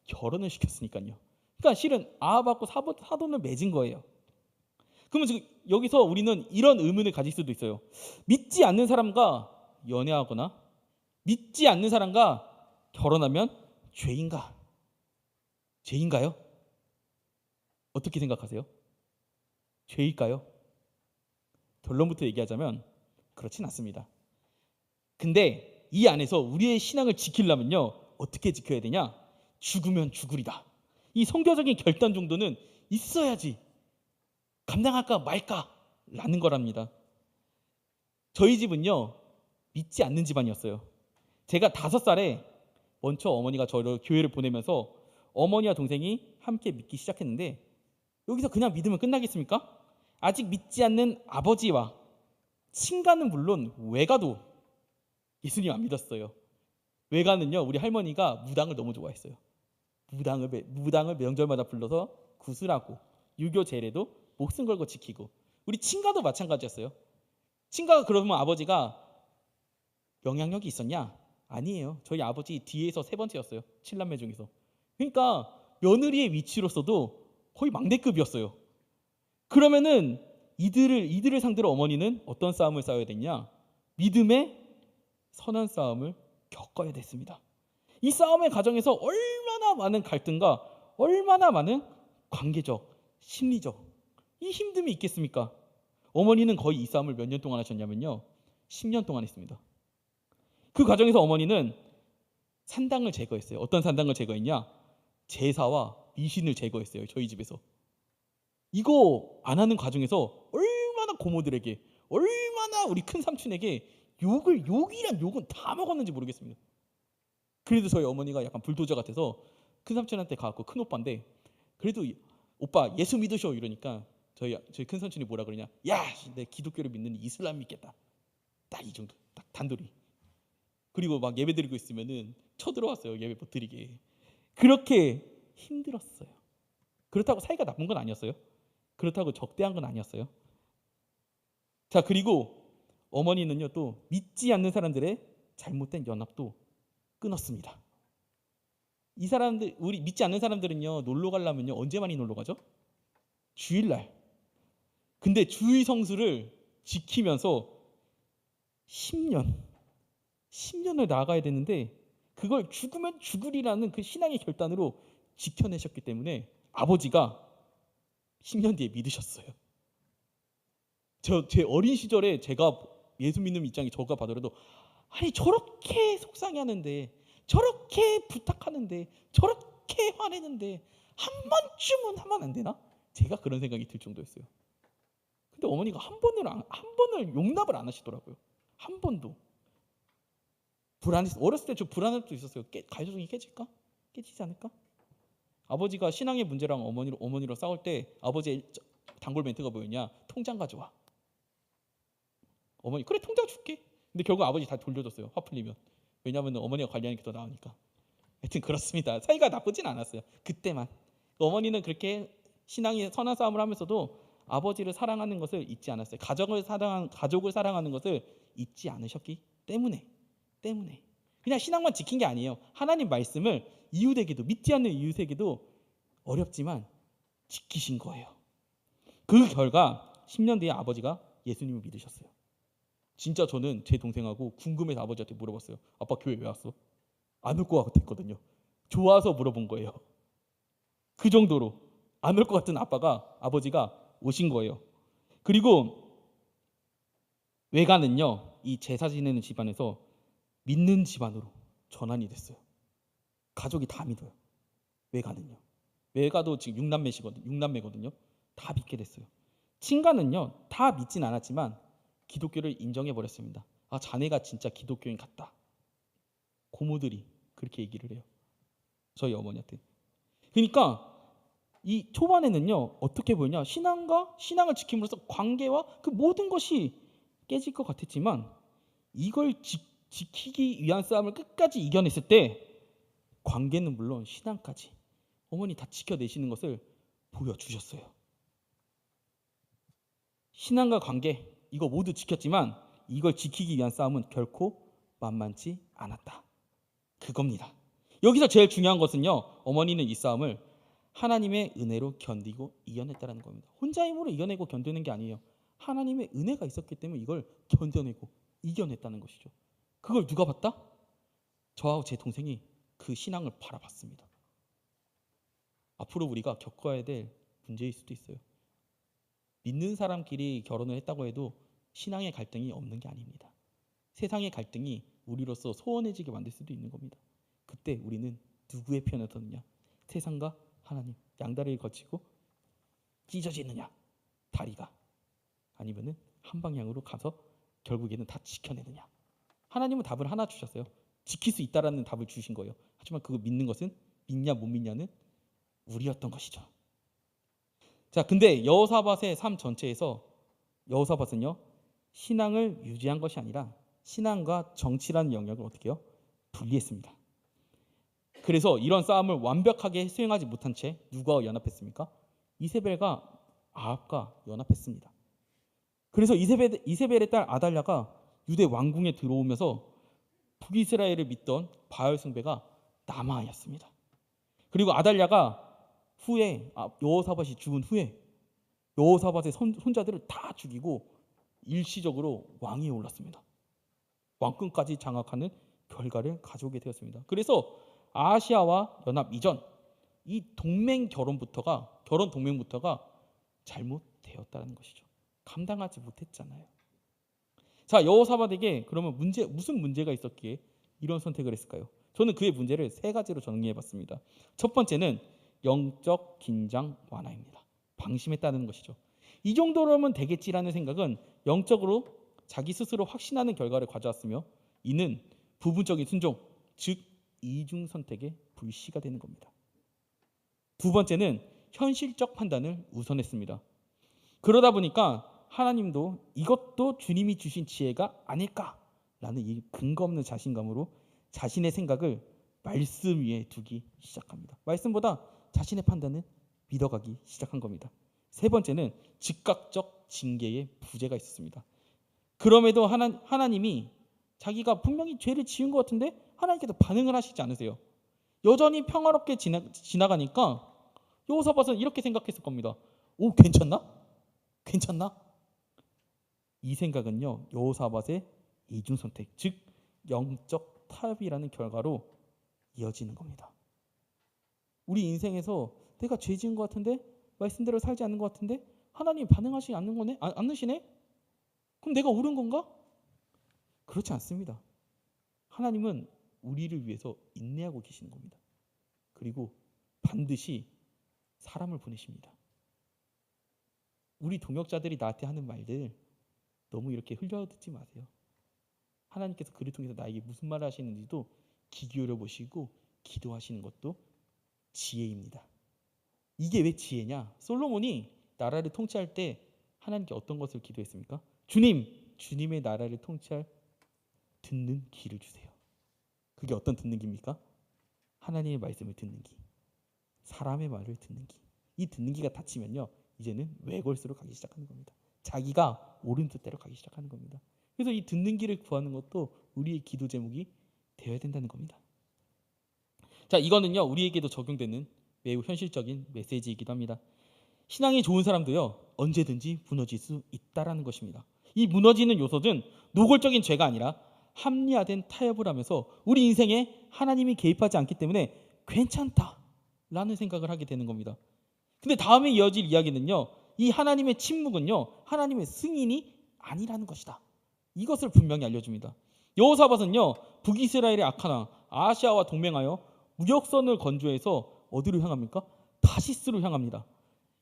결혼을 시켰으니까요. 그러니까 실은 아합하고 사돈을 맺은 거예요. 그러면 지금 여기서 우리는 이런 의문을 가질 수도 있어요. 믿지 않는 사람과 연애하거나 믿지 않는 사람과 결혼하면 죄인가? 죄인가요? 어떻게 생각하세요? 죄일까요? 결론부터 얘기하자면 그렇진 않습니다. 근데 이 안에서 우리의 신앙을 지키려면요, 어떻게 지켜야 되냐? 죽으면 죽으리다. 이 성교적인 결단 정도는 있어야지 감당할까 말까 라는 거랍니다. 저희 집은요, 믿지 않는 집안이었어요. 제가 5살에 먼저 어머니가 저를 교회를 보내면서 어머니와 동생이 함께 믿기 시작했는데, 여기서 그냥 믿으면 끝나겠습니까? 아직 믿지 않는 아버지와 친가는 물론 외가도 예수님 안 믿었어요. 외가는요, 우리 할머니가 무당을 너무 좋아했어요. 무당을 명절마다 불러서 구슬하고 유교 제례도 목숨 걸고 지키고, 우리 친가도 마찬가지였어요. 친가가 그러면 아버지가 영향력이 있었냐? 아니에요. 저희 아버지 뒤에서 3번째였어요. 7남매 중에서. 그러니까 며느리의 위치로서도 거의 막내급이었어요. 그러면은 이들을 상대로 어머니는 어떤 싸움을 싸워야 됐냐? 믿음의 선한 싸움을 겪어야 됐습니다. 이 싸움의 과정에서 얼마나 많은 갈등과 얼마나 많은 관계적, 심리적 이 힘듦이 있겠습니까? 어머니는 거의 이 싸움을 몇 년 동안 하셨냐면요, 10년 동안 했습니다. 그 과정에서 어머니는 산당을 제거했어요. 어떤 산당을 제거했냐? 제사와 미신을 제거했어요. 저희 집에서. 이거 안 하는 과정에서 얼마나 고모들에게, 얼마나 우리 큰 삼촌에게 욕이란 욕은 다 먹었는지 모르겠습니다. 그래도 저희 어머니가 약간 불도저 같아서 큰 삼촌한테 가고, 큰 오빠인데 그래도 오빠 예수 믿으셔 이러니까 저희 큰 삼촌이 뭐라 그러냐? 야, 내 기독교를 믿는 이슬람 믿겠다. 딱 이 정도, 딱 단돌이. 그리고 막 예배 드리고 있으면은 쳐들어왔어요. 예배 못 드리게. 그렇게 힘들었어요. 그렇다고 사이가 나쁜 건 아니었어요. 그렇다고 적대한 건 아니었어요. 자, 그리고 어머니는요, 또 믿지 않는 사람들의 잘못된 연합도 끊었습니다. 이 사람들, 우리 믿지 않는 사람들은요, 놀러 가려면요, 언제 많이 놀러 가죠? 주일날. 근데 주의 성수를 지키면서 10년을 나아가야 되는데 그걸 죽으면 죽으리라는 그 신앙의 결단으로 지켜내셨기 때문에 아버지가 10년 뒤에 믿으셨어요. 제 어린 시절에 제가 예수 믿는 입장이 저가 봐더라도, 아니 저렇게 속상해하는데, 저렇게 부탁하는데, 저렇게 화내는데 한 번쯤은 하면 안 되나? 제가 그런 생각이 들 정도였어요. 근데 어머니가 한 번을 용납을 안 하시더라고요. 한 번도. 어렸을 때 저 불안할 수도 있었어요. 가족이 깨질까? 깨지지 않을까? 아버지가 신앙의 문제랑 어머니로 싸울 때 아버지의 단골 멘트가 뭐였냐? 통장 가져와. 어머니, 그래 통장 줄게. 근데 결국 아버지 다 돌려줬어요. 화 풀리면. 왜냐하면 어머니가 관리하는 게 더 나으니까. 하여튼 그렇습니다. 사이가 나쁘진 않았어요. 그때만. 어머니는 그렇게 신앙의 선한 싸움을 하면서도 아버지를 사랑하는 것을 잊지 않았어요. 가족을 사랑하는 것을 잊지 않으셨기 때문에 그냥 신앙만 지킨 게 아니에요. 하나님 말씀을 이웃에게도, 믿지 않는 이웃에게도 어렵지만 지키신 거예요. 그 결과 10년 뒤에 아버지가 예수님을 믿으셨어요. 진짜 저는 제 동생하고 궁금해서 아버지한테 물어봤어요. 아빠 교회 왜 왔어? 안 올 것 같았거든요. 좋아서 물어본 거예요. 그 정도로 안 올 것 같은 아버지가 오신 거예요. 그리고 외가는요, 이 제사 지내는 집안에서 믿는 집안으로 전환이 됐어요. 가족이 다 믿어요. 외가는요. 외가도 지금 6남매거든요. 다 믿게 됐어요. 친가는요 다 믿진 않았지만 기독교를 인정해 버렸습니다. 아, 자네가 진짜 기독교인 같다. 고모들이 그렇게 얘기를 해요. 저희 어머니한테. 그러니까 이 초반에는요 어떻게 보이냐, 신앙을 지킴으로써 관계와 그 모든 것이 깨질 것 같았지만 이걸 지키기 위한 싸움을 끝까지 이겨냈을 때 관계는 물론 신앙까지 어머니 다 지켜내시는 것을 보여주셨어요. 신앙과 관계 이거 모두 지켰지만 이걸 지키기 위한 싸움은 결코 만만치 않았다. 그겁니다. 여기서 제일 중요한 것은요, 어머니는 이 싸움을 하나님의 은혜로 견디고 이겨냈다는 겁니다. 혼자 힘으로 이겨내고 견디는 게 아니에요. 하나님의 은혜가 있었기 때문에 이걸 견뎌내고 이겨냈다는 것이죠. 그걸 누가 봤다? 저하고 제 동생이 그 신앙을 바라봤습니다. 앞으로 우리가 겪어야 될 문제일 수도 있어요. 믿는 사람끼리 결혼을 했다고 해도 신앙의 갈등이 없는 게 아닙니다. 세상의 갈등이 우리로서 소원해지게 만들 수도 있는 겁니다. 그때 우리는 누구의 편에 섰느냐? 세상과 하나님, 양다리를 거치고 찢어지느냐? 다리가. 아니면은 한 방향으로 가서 결국에는 다 지켜내느냐? 하나님은 답을 하나 주셨어요. 지킬 수 있다라는 답을 주신 거예요. 하지만 그거 믿는 것은 믿냐 못 믿냐는 우리였던 것이죠. 자, 근데 여호사밧의 삶 전체에서 여호사밧은요 신앙을 유지한 것이 아니라 신앙과 정치라는 영역을 어떻게 해요? 분리했습니다. 그래서 이런 싸움을 완벽하게 수행하지 못한 채 누가 연합했습니까? 이세벨과 아합과 연합했습니다. 그래서 이세벨의 딸 아달랴가 유대 왕궁에 들어오면서 북이스라엘을 믿던 바알 숭배가 남아하였습니다. 그리고 아달랴가 후에 여호사밧이 죽은 후에 여호사밧의 손자들을 다 죽이고 일시적으로 왕위에 올랐습니다. 왕권까지 장악하는 결과를 가져오게 되었습니다. 그래서 아시아와 연합 이전 이 결혼 동맹부터가 잘못되었다는 것이죠. 감당하지 못했잖아요. 자, 여호사밧에게 그러면 무슨 문제가 있었기에 이런 선택을 했을까요? 저는 그의 문제를 세 가지로 정리해봤습니다. 첫 번째는 영적 긴장 완화입니다. 방심했다는 것이죠. 이 정도로면 되겠지라는 생각은 영적으로 자기 스스로 확신하는 결과를 가져왔으며 이는 부분적인 순종, 즉 이중 선택의 불씨가 되는 겁니다. 두 번째는 현실적 판단을 우선했습니다. 그러다 보니까 하나님도 이것도 주님이 주신 지혜가 아닐까라는 이 근거 없는 자신감으로 자신의 생각을 말씀 위에 두기 시작합니다. 말씀보다 자신의 판단을 믿어가기 시작한 겁니다. 세 번째는 즉각적 징계의 부재가 있었습니다. 그럼에도 하나님이 자기가 분명히 죄를 지은 것 같은데 하나님께서 반응을 하시지 않으세요. 여전히 평화롭게 지나가니까 여호사밧은 이렇게 생각했을 겁니다. 오, 괜찮나? 이 생각은요 여호사밧의 이중선택, 즉 영적 타협이라는 결과로 이어지는 겁니다. 우리 인생에서 내가 죄 지은 것 같은데 말씀대로 살지 않는 것 같은데 하나님 반응하시지 않으시네? 그럼 내가 옳은 건가? 그렇지 않습니다. 하나님은 우리를 위해서 인내하고 계시는 겁니다. 그리고 반드시 사람을 보내십니다. 우리 동역자들이 나한테 하는 말들 너무 이렇게 흘려듣지 마세요. 하나님께서 그를 통해서 나에게 무슨 말을 하시는지도 귀 기울여 보시고 기도하시는 것도 지혜입니다. 이게 왜 지혜냐? 솔로몬이 나라를 통치할 때 하나님께 어떤 것을 기도했습니까? 주님의 나라를 통치할 듣는 귀를 주세요. 그게 어떤 듣는 귀입니까? 하나님의 말씀을 듣는 귀, 사람의 말을 듣는 귀. 이 듣는 귀가 닫히면요 이제는 외골수로 가기 시작하는 겁니다. 자기가 옳은 뜻대로 가기 시작하는 겁니다. 그래서 이 듣는 귀를 구하는 것도 우리의 기도 제목이 되어야 된다는 겁니다. 자, 이거는요 우리에게도 적용되는 매우 현실적인 메시지이기도 합니다. 신앙이 좋은 사람도요 언제든지 무너질 수 있다라는 것입니다. 이 무너지는 요소는 노골적인 죄가 아니라 합리화된 타협을 하면서 우리 인생에 하나님이 개입하지 않기 때문에 괜찮다라는 생각을 하게 되는 겁니다. 근데 다음에 이어질 이야기는요 이 하나님의 침묵은요 하나님의 승인이 아니라는 것이다. 이것을 분명히 알려줍니다. 여호사밧은요 북이스라엘의 악한 왕 아하시아와 동맹하여 무역선을 건조해서 어디로 향합니까? 다시스로 향합니다.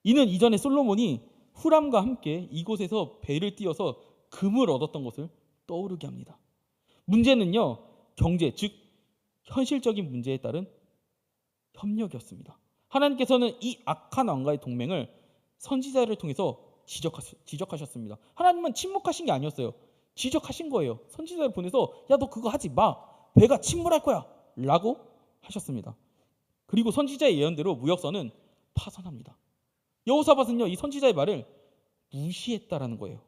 이는 이전에 솔로몬이 후람과 함께 이곳에서 배를 띄어서 금을 얻었던 것을 떠오르게 합니다. 문제는요, 경제, 즉 현실적인 문제에 따른 협력이었습니다. 하나님께서는 이 악한 왕과의 동맹을 선지자를 통해서 지적하셨습니다. 하나님은 침묵하신 게 아니었어요. 지적하신 거예요. 선지자를 보내서 야, 너 그거 하지 마. 배가 침몰할 거야 라고 하셨습니다. 그리고 선지자의 예언대로 무역선은 파선합니다. 여호사밧은요, 이 선지자의 말을 무시했다라는 거예요.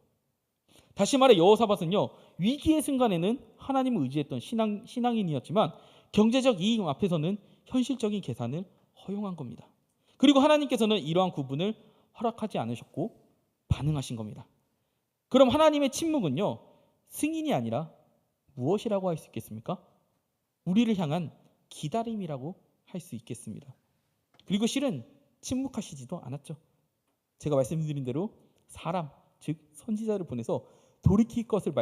다시 말해 여호사밧은요, 위기의 순간에는 하나님을 의지했던 신앙인이었지만 경제적 이익 앞에서는 현실적인 계산을 허용한 겁니다. 그리고 하나님께서는 이러한 구분을 허락하지 않으셨고 반응하신 겁니다. 그럼 하나님의 침묵은요, 승인이 아니라 무엇이라고 할 수 있겠습니까? 우리를 향한 기다림이라고 할 수 있겠습니다. 그리고 실은 침묵하시지도 않았죠. 제가 말씀드린 대로 사람, 즉 선지자를 보내서 돌이킬 것을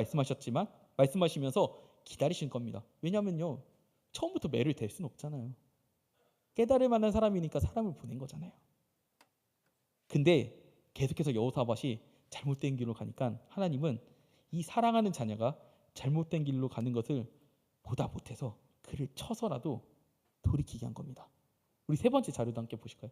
말씀하시면서 기다리신 겁니다. 왜냐하면요, 처음부터 매를 댈 수는 없잖아요. 깨달을 만한 사람이니까 사람을 보낸 거잖아요. 근데 계속해서 여호사밧이 잘못된 길로 가니까 하나님은 이 사랑하는 자녀가 잘못된 길로 가는 것을 보다 못해서 그를 쳐서라도 돌이키게 한 겁니다. 우리 세 번째 자료도 함께 보실까요?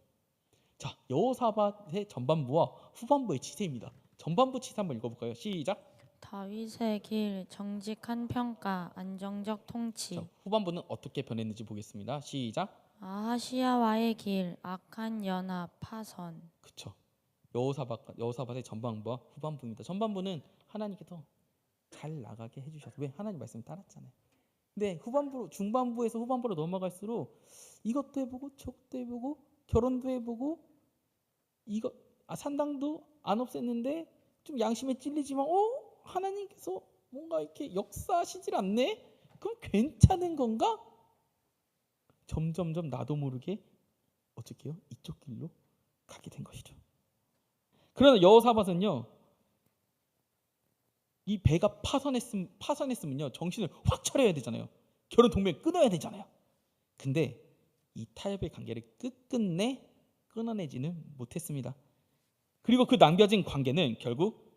자, 여호사밧의 전반부와 후반부의 치세입니다. 전반부 치세 한번 읽어볼까요? 시작. 다윗의 길, 정직한 평가, 안정적 통치. 자, 후반부는 어떻게 변했는지 보겠습니다. 시작. 아하시야와의 길, 악한 연합, 파선. 그쵸. 여호사밧의 전반부와 후반부입니다. 전반부는 하나님께서 잘 나가게 해주셔서, 왜? 하나님 말씀 따랐잖아요. 근데 중반부에서 후반부로 넘어갈수록 이것도 해보고 저것도 해보고 결혼도 해보고 산당도 안 없앴는데 좀 양심에 찔리지만 하나님께서 뭔가 이렇게 역사하시질 않네? 그럼 괜찮은 건가? 점점점 나도 모르게 어떻게 해요? 이쪽 길로 가게 된 것이죠. 그러나 여호사밧은요, 이 배가 파선했으면요, 정신을 확 차려야 되잖아요. 결혼 동맹 끊어야 되잖아요. 근데 이 타협의 관계를 끝끝내 끊어내지는 못했습니다. 그리고 그 남겨진 관계는 결국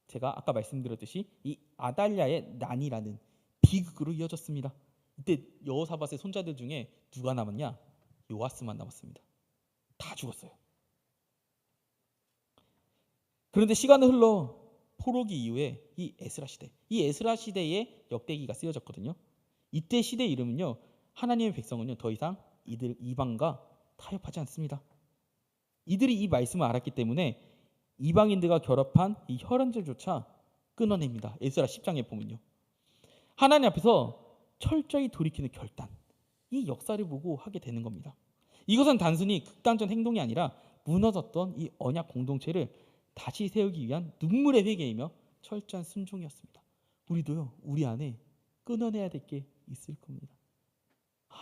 제가 아까 말씀드렸듯이 이 아달랴의 난이라는 비극으로 이어졌습니다. 이때 여호사밧의 손자들 중에 누가 남았냐? 요아스만 남았습니다. 다 죽었어요. 그런데 시간은 흘러 포로기 이후에 이 에스라 시대의 역대기가 쓰여졌거든요. 이때 시대 이름은요, 하나님의 백성은요 더 이상 이방과 타협하지 않습니다. 이들이 이 말씀을 알았기 때문에 이방인들과 결합한 이 혈연들조차 끊어냅니다. 에스라 10장에 보면요, 하나님 앞에서 철저히 돌이키는 결단, 이 역사를 보고 하게 되는 겁니다. 이것은 단순히 극단적 행동이 아니라 무너졌던 이 언약 공동체를 다시 세우기 위한 눈물의 회개이며 철저한 순종이었습니다. 우리도요, 우리 안에 끊어내야 될 게 있을 겁니다.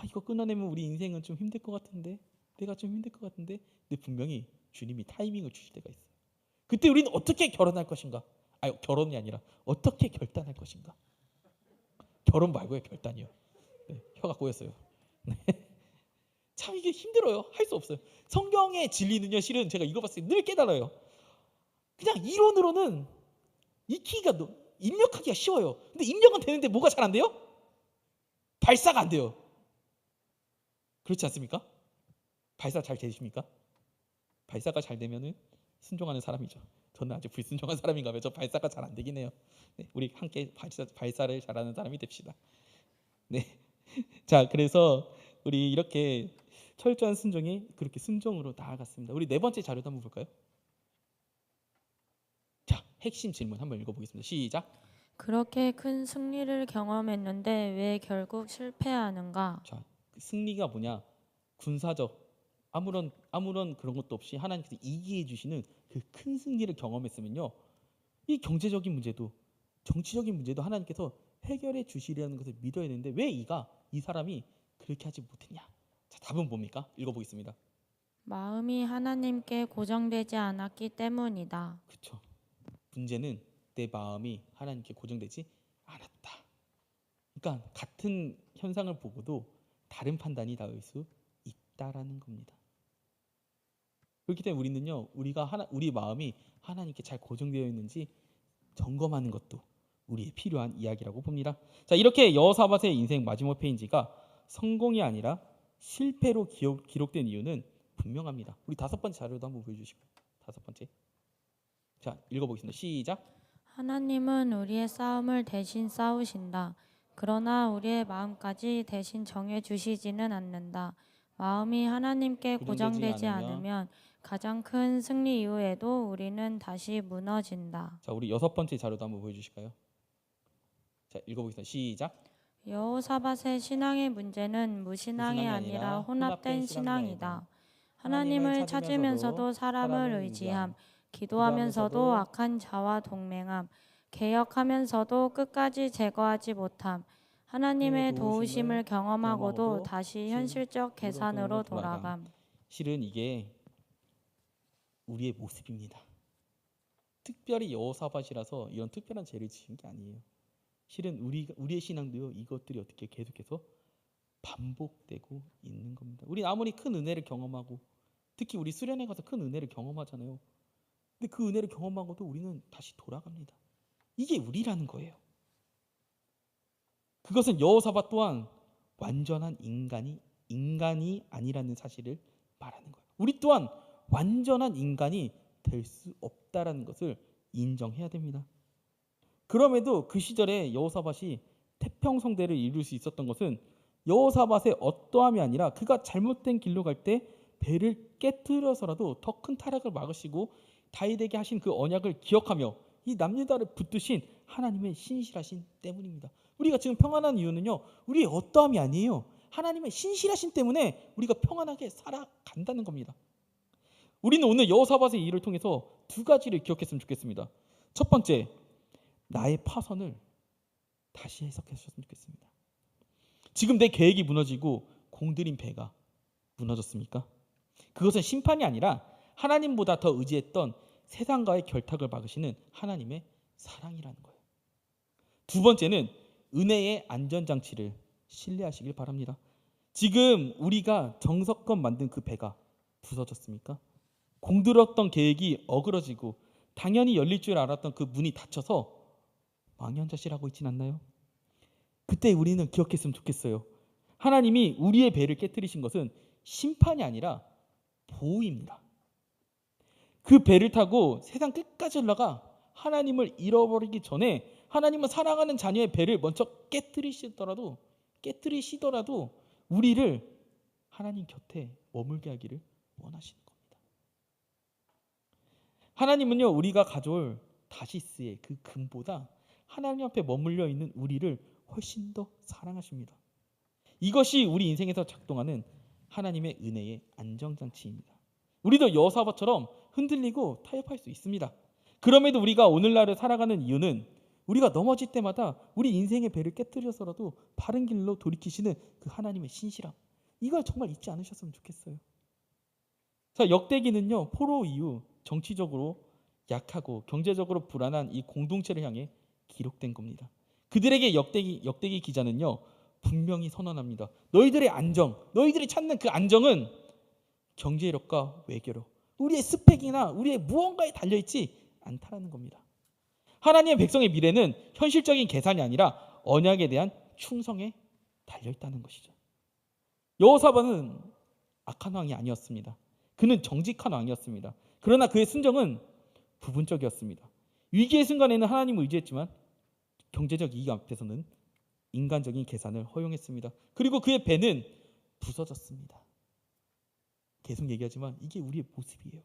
이거 끊어내면 우리 인생은 좀 힘들 것 같은데, 내가 좀 힘들 것 같은데, 근데 분명히 주님이 타이밍을 주실 때가 있어요. 그때 우리는 어떻게 결혼할 것인가? 결혼이 아니라 어떻게 결단할 것인가? 결혼 말고요, 결단이요. 네, 혀가 꼬였어요. 네. 참 이게 힘들어요. 할 수 없어요. 성경의 진리는요, 실은 제가 읽어봤을 때 늘 깨달아요. 그냥 이론으로는 익히기가 입력하기가 쉬워요. 근데 입력은 되는데 뭐가 잘 안 돼요? 발사가 안 돼요. 그렇지 않습니까? 발사 잘 되십니까? 발사가 잘 되면은 순종하는 사람이죠. 저는 아주 불순종한 사람인가 봐요. 저 발사가 잘 안 되긴 해요. 네, 우리 함께 발사를 잘하는 사람이 됩시다. 네. 자, 그래서 우리 이렇게 철저한 순종이 그렇게 순종으로 나아갔습니다. 우리 네 번째 자료도 한번 볼까요? 자, 핵심 질문 한번 읽어보겠습니다. 시작. 그렇게 큰 승리를 경험했는데 왜 결국 실패하는가? 자, 그 승리가 뭐냐? 군사적 아무런 그런 것도 없이 하나님께서 이기해 주시는 그 큰 승리를 경험했으면요, 이 경제적인 문제도 정치적인 문제도 하나님께서 해결해 주시려는 것을 믿어야 되는데 왜 이 사람이 그렇게 하지 못했냐? 자, 답은 뭡니까? 읽어보겠습니다. 마음이 하나님께 고정되지 않았기 때문이다. 그렇죠. 문제는 내 마음이 하나님께 고정되지 않았다. 그러니까 같은 현상을 보고도 다른 판단이 나올 수 있다라는 겁니다. 그렇기 때문에 우리는요, 우리 마음이 하나님께 잘 고정되어 있는지 점검하는 것도 우리의 필요한 이야기라고 봅니다. 자, 이렇게 여호사밧의 인생 마지막 페이지가 성공이 아니라 실패로 기록된 이유는 분명합니다. 우리 5번째 자료도 한번 보여주시고, 5번째. 자, 읽어보겠습니다. 시작. 하나님은 우리의 싸움을 대신 싸우신다. 그러나 우리의 마음까지 대신 정해 주시지는 않는다. 마음이 하나님께 고정되지 않으면 가장 큰 승리 이후에도 우리는 다시 무너진다. 자, 우리 6번째 자료도 한번 보여주실까요? 자, 읽어보겠습니다. 시작. 여호사밧의 신앙의 문제는 무신앙이 아니라 혼합된 신앙이다. 하나님을 찾으면서도 사람을 의지함, 기도하면서도 악한 자와 동맹함, 개혁하면서도 끝까지 제거하지 못함, 하나님의 도우심을 경험하고도 다시 현실적 계산으로 돌아감. 실은 이게 우리의 모습입니다. 특별히 여호사밧이라서 이런 특별한 죄를 지은 게 아니에요. 실은 우리의 신앙도요, 이것들이 어떻게 계속해서 반복되고 있는 겁니다. 우리 아무리 큰 은혜를 경험하고, 특히 우리 수련회 가서 큰 은혜를 경험하잖아요. 근데 그 은혜를 경험하고도 우리는 다시 돌아갑니다. 이게 우리라는 거예요. 그것은 여호사밧 또한 완전한 인간이 아니라는 사실을 말하는 거예요. 우리 또한 완전한 인간이 될 수 없다라는 것을 인정해야 됩니다. 그럼에도 그 시절에 여호사밧이 태평성대를 이룰 수 있었던 것은 여호사밧의 어떠함이 아니라 그가 잘못된 길로 갈 때 배를 깨뜨려서라도 더 큰 타락을 막으시고 다윗에게 하신 그 언약을 기억하며 이 남유다를 붙드신 하나님의 신실하신 때문입니다. 우리가 지금 평안한 이유는요, 우리의 어떠함이 아니에요. 하나님의 신실하신 때문에 우리가 평안하게 살아간다는 겁니다. 우리는 오늘 여호사밧의 일을 통해서 2가지를 기억했으면 좋겠습니다. 첫 번째, 나의 파선을 다시 해석하셨으면 좋겠습니다. 지금 내 계획이 무너지고 공들인 배가 무너졌습니까? 그것은 심판이 아니라 하나님보다 더 의지했던 세상과의 결탁을 막으시는 하나님의 사랑이라는 거예요. 2번째는 은혜의 안전장치를 신뢰하시길 바랍니다. 지금 우리가 정석껏 만든 그 배가 부서졌습니까? 공들었던 계획이 어그러지고 당연히 열릴 줄 알았던 그 문이 닫혀서 망연자실하고 있진 않나요? 그때 우리는 기억했으면 좋겠어요. 하나님이 우리의 배를 깨뜨리신 것은 심판이 아니라 보호입니다. 그 배를 타고 세상 끝까지 올라가 하나님을 잃어버리기 전에 하나님은 사랑하는 자녀의 배를 먼저 깨뜨리시더라도 우리를 하나님 곁에 머물게 하기를 원하시는 겁니다. 하나님은요, 우리가 가져올 다시스의 그 금보다 하나님 앞에 머물러 있는 우리를 훨씬 더 사랑하십니다. 이것이 우리 인생에서 작동하는 하나님의 은혜의 안정장치입니다. 우리도 여호사밧처럼 흔들리고 타협할 수 있습니다. 그럼에도 우리가 오늘날을 살아가는 이유는 우리가 넘어질 때마다 우리 인생의 배를 깨뜨려서라도 바른 길로 돌이키시는 그 하나님의 신실함, 이걸 정말 잊지 않으셨으면 좋겠어요. 자, 역대기는요, 포로 이후 정치적으로 약하고 경제적으로 불안한 이 공동체를 향해 기록된 겁니다. 그들에게 역대기 기자는요, 분명히 선언합니다. 너희들의 안정, 너희들이 찾는 그 안정은 경제력과 외교력, 우리의 스펙이나 우리의 무언가에 달려있지 않다라는 겁니다. 하나님의 백성의 미래는 현실적인 계산이 아니라 언약에 대한 충성에 달려있다는 것이죠. 여호사밧은 악한 왕이 아니었습니다. 그는 정직한 왕이었습니다. 그러나 그의 순종은 부분적이었습니다. 위기의 순간에는 하나님을 의지했지만 경제적 이익 앞에서는 인간적인 계산을 허용했습니다. 그리고 그의 배는 부서졌습니다. 계속 얘기하지만 이게 우리의 모습이에요.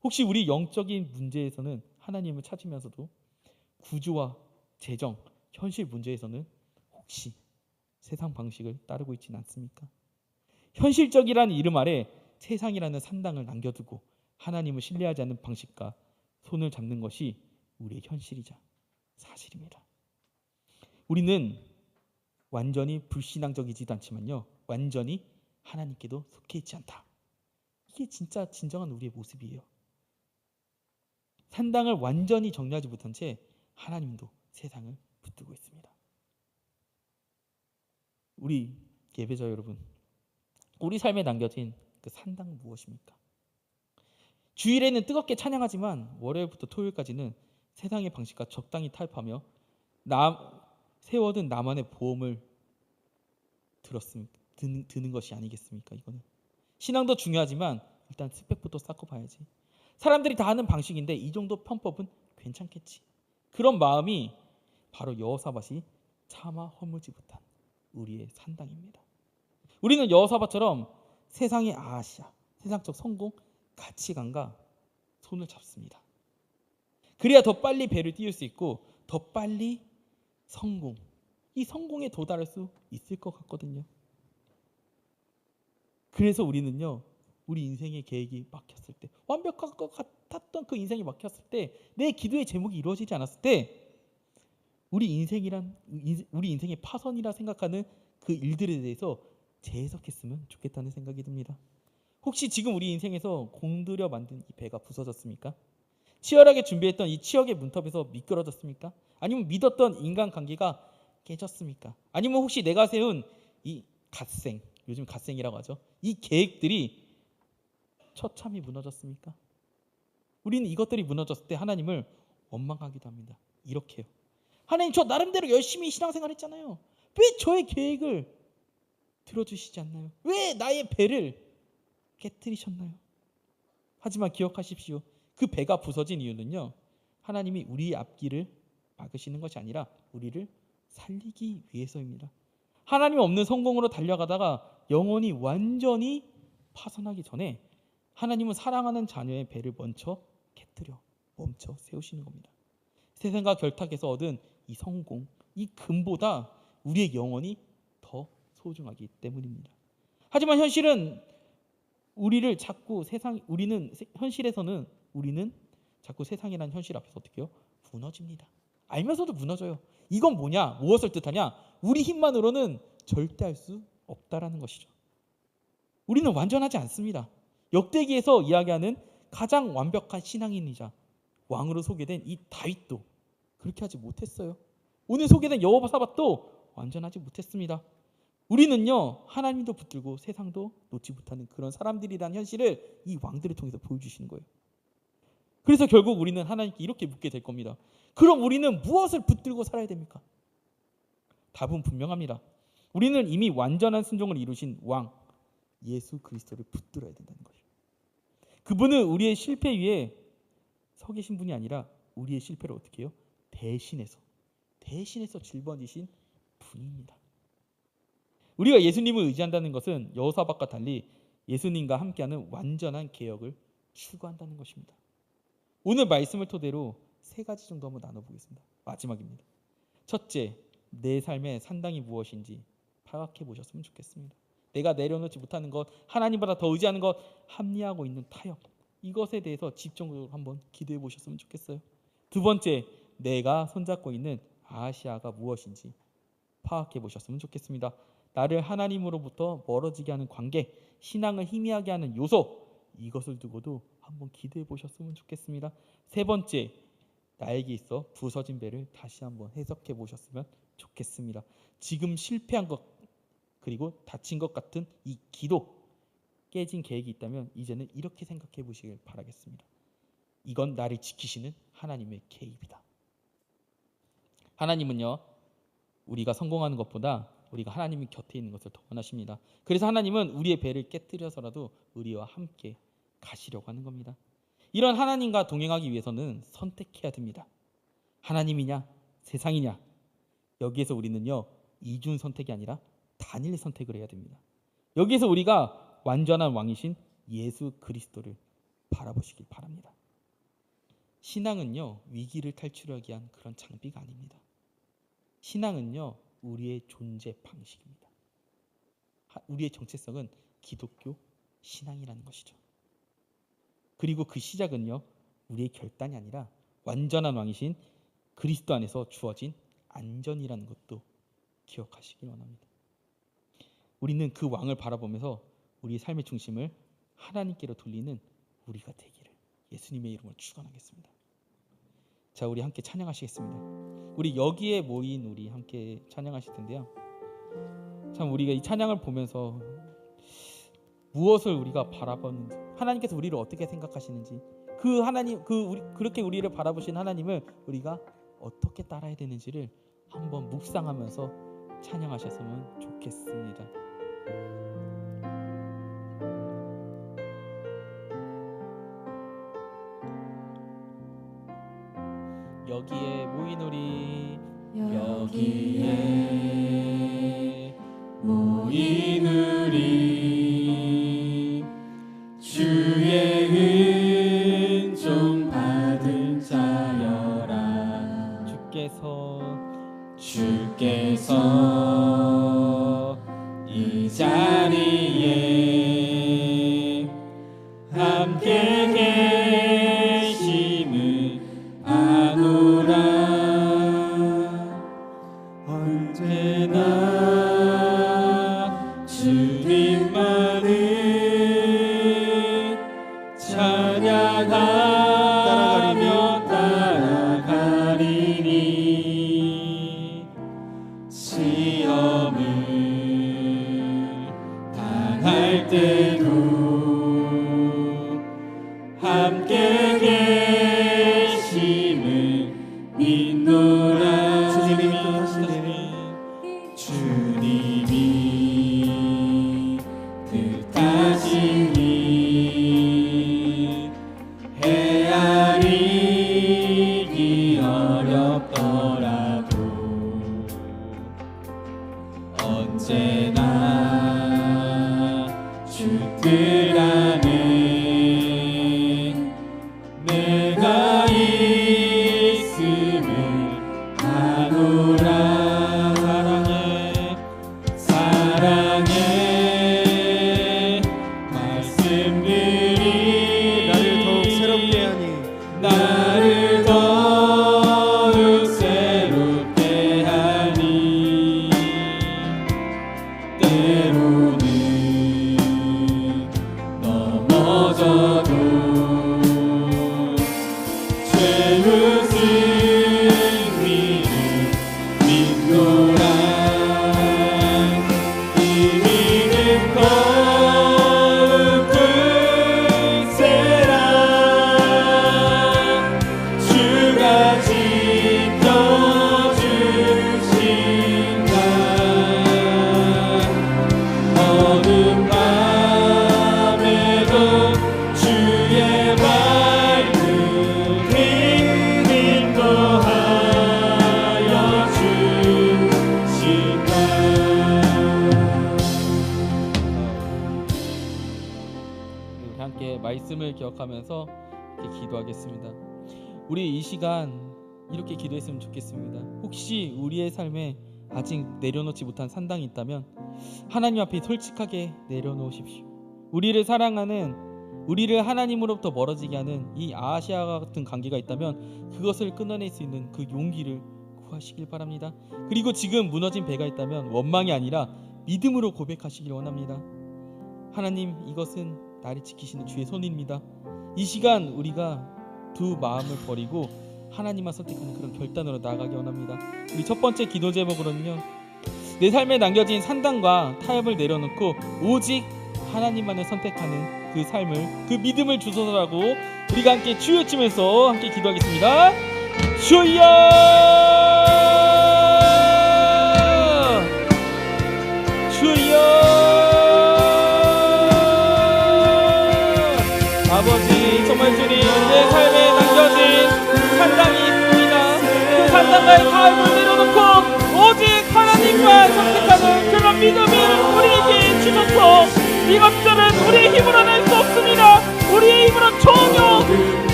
혹시 우리 영적인 문제에서는 하나님을 찾으면서도 구조와 재정, 현실 문제에서는 혹시 세상 방식을 따르고 있지는 않습니까? 현실적이라는 이름 아래 세상이라는 산당을 남겨두고 하나님을 신뢰하지 않는 방식과 손을 잡는 것이 우리의 현실이자 사실입니다. 우리는 완전히 불신앙적이지도 않지만요, 완전히 하나님께도 속해 있지 않다. 이게 진짜 진정한 우리의 모습이에요. 산당을 완전히 정리하지 못한 채 하나님도 세상을 붙들고 있습니다. 우리 예배자 여러분, 우리 삶에 남겨진 그 산당은 무엇입니까? 주일에는 뜨겁게 찬양하지만 월요일부터 토요일까지는 세상의 방식과 적당히 타협하며 세워둔 나만의 보험을 드는 것이 아니겠습니까? 이거는 신앙도 중요하지만 일단 스펙부터 쌓고 봐야지. 사람들이 다 하는 방식인데 이 정도 편법은 괜찮겠지. 그런 마음이 바로 여호사밧이 차마 허물지 못한 우리의 산당입니다. 우리는 여호사밧처럼 세상의 아시아, 세상적 성공, 가치관과 손을 잡습니다. 그래야 더 빨리 배를 띄울 수 있고 더 빨리 이 성공에 도달할 수 있을 것 같거든요. 그래서 우리는요, 우리 인생의 계획이 막혔을 때, 완벽할 것 같았던 그 인생이 막혔을 때, 내 기도의 제목이 이루어지지 않았을 때, 우리 인생의 파선이라 생각하는 그 일들에 대해서 재해석했으면 좋겠다는 생각이 듭니다. 혹시 지금 우리 인생에서 공들여 만든 이 배가 부서졌습니까? 치열하게 준비했던 이 취업의 문턱에서 미끄러졌습니까? 아니면 믿었던 인간관계가 깨졌습니까? 아니면 혹시 내가 세운 이 갓생, 요즘 갓생이라고 하죠, 이 계획들이 처참히 무너졌습니까? 우리는 이것들이 무너졌을 때 하나님을 원망하기도 합니다. 이렇게요. 하나님, 저 나름대로 열심히 신앙생활 했잖아요. 왜 저의 계획을 들어주시지 않나요? 왜 나의 배를 깨뜨리셨나요? 하지만 기억하십시오. 그 배가 부서진 이유는요, 하나님이 우리의 앞길을 막으시는 것이 아니라 우리를 살리기 위해서입니다. 하나님 없는 성공으로 달려가다가 영혼이 완전히 파산하기 전에 하나님은 사랑하는 자녀의 배를 먼저 깨뜨려 멈춰 세우시는 겁니다. 세상과 결탁해서 얻은 이 성공, 이 금보다 우리의 영혼이 더 소중하기 때문입니다. 하지만 현실은 현실에서는 우리는 자꾸 세상이라는 현실 앞에서 어떻게 해요? 무너집니다. 알면서도 무너져요. 이건 뭐냐? 무엇을 뜻하냐? 우리 힘만으로는 절대 할 수 없다라는 것이죠. 우리는 완전하지 않습니다. 역대기에서 이야기하는 가장 완벽한 신앙인이자 왕으로 소개된 이 다윗도 그렇게 하지 못했어요. 오늘 소개된 여호사밧도 완전하지 못했습니다. 우리는요, 하나님도 붙들고 세상도 놓지 못하는 그런 사람들이라는 현실을 이 왕들을 통해서 보여주시는 거예요. 그래서 결국 우리는 하나님께 이렇게 묻게 될 겁니다. 그럼 우리는 무엇을 붙들고 살아야 됩니까? 답은 분명합니다. 우리는 이미 완전한 순종을 이루신 왕 예수 그리스도를 붙들어야 된다는 거예요. 그분은 우리의 실패 위에 서 계신 분이 아니라 우리의 실패를 어떻게 해요? 대신해서 짊어지신 분입니다. 우리가 예수님을 의지한다는 것은 여호사밧과 달리 예수님과 함께하는 완전한 개혁을 추구한다는 것입니다. 오늘 말씀을 토대로 3가지 정도 한번 나눠보겠습니다. 마지막입니다. 첫째, 내 삶의 산당이 무엇인지 파악해 보셨으면 좋겠습니다. 내가 내려놓지 못하는 것, 하나님보다 더 의지하는 것, 합리하고 있는 타협, 이것에 대해서 집중적으로 한번 기도해 보셨으면 좋겠어요. 두 번째, 내가 손잡고 있는 아시아가 무엇인지 파악해 보셨으면 좋겠습니다. 나를 하나님으로부터 멀어지게 하는 관계, 신앙을 희미하게 하는 요소, 이것을 두고도 한번 기도해 보셨으면 좋겠습니다. 세 번째, 나에게 있어 부서진 배를 다시 한번 해석해 보셨으면 좋겠습니다. 지금 실패한 것 그리고 다친 것 같은 이 기도, 깨진 계획이 있다면 이제는 이렇게 생각해 보시길 바라겠습니다. 이건 나를 지키시는 하나님의 개입이다. 하나님은요, 우리가 성공하는 것보다 우리가 하나님이 곁에 있는 것을 더 원하십니다. 그래서 하나님은 우리의 배를 깨뜨려서라도 우리와 함께 가시려고 하는 겁니다. 이런 하나님과 동행하기 위해서는 선택해야 됩니다. 하나님이냐 세상이냐, 여기에서 우리는요, 이중 선택이 아니라 단일 선택을 해야 됩니다. 여기에서 우리가 완전한 왕이신 예수 그리스도를 바라보시길 바랍니다. 신앙은요, 위기를 탈출하기 위한 그런 장비가 아닙니다. 신앙은요, 우리의 존재 방식입니다. 우리의 정체성은 기독교 신앙이라는 것이죠. 그리고 그 시작은요, 우리의 결단이 아니라 완전한 왕이신 그리스도 안에서 주어진 안전이라는 것도 기억하시길 원합니다. 우리는 그 왕을 바라보면서 우리 삶의 중심을 하나님께로 돌리는 우리가 되기를 예수님의 이름으로 축원하겠습니다. 자, 우리 함께 찬양하시겠습니다. 우리 여기에 모인 우리 함께 찬양하실 텐데요. 참 우리가 이 찬양을 보면서 무엇을 우리가 바라보는지, 하나님께서 우리를 어떻게 생각하시는지, 그렇게 우리를 바라보신 하나님을 우리가 어떻게 따라야 되는지를 한번 묵상하면서 찬양하셨으면 좋겠습니다. 여기에 모인 우리, 여기에 모인 우리, 주의 은총 받은 자여라. 주께서 이 자리에 함께 계심을 아노라. 언제나 주님만을 찬양하며 따라가리니, 시험을 당할 때도 함께 계심을 믿노라. 주님이 뜻하시니, 주님이 뜻하시니 헤아리기 어렵더라도 언제나 주 뜻 안에 내가 있음을 아노라. 사랑의 말씀들이 나를 더욱 새롭게 하니, 나를 더욱 새롭게 하니, 때로는 넘어져도 죄의 승리를 믿노라. 이 믿음 더욱 굳세라. 주가 지켜주신다. 어둠 밤에도 주의 말씀이 인도하여 주신다. 우리 함께 말씀을 기억하면서 이렇게 기도하겠습니다. 우리 이 시간 이렇게 기도했으면 좋겠습니다. 혹시 우리의 삶에 아직 내려놓지 못한 산당이 있다면 하나님 앞에 솔직하게 내려놓으십시오. 우리를 사랑하는, 우리를 하나님으로부터 멀어지게 하는 이 아시아와 같은 관계가 있다면 그것을 끊어낼 수 있는 그 용기를 구하시길 바랍니다. 그리고 지금 무너진 배가 있다면 원망이 아니라 믿음으로 고백하시길 원합니다. 하나님, 이것은 나를 지키시는 주의 손입니다. 이 시간 우리가 두 마음을 버리고 하나님만 선택하는 그런 결단으로 나아가기 원합니다. 우리 첫 번째 기도 제목으로는요, 내 삶에 남겨진 산당과 타협을 내려놓고 오직 하나님만을 선택하는 그 삶을, 그 믿음을 주소서라고 우리가 함께 주여 외치면서 함께 기도하겠습니다. 주여! 주여! 아버지, 정말 주님, 내 삶에 남겨진 산당이 있습니다. 그 산당과의 타협을 내려놓고 오직 하나님만 선택하는 그런 믿음을 우리에게 주셔서 이것들은 우리의 힘으로 낼 수 없습니다. 우리의 힘으로 전혀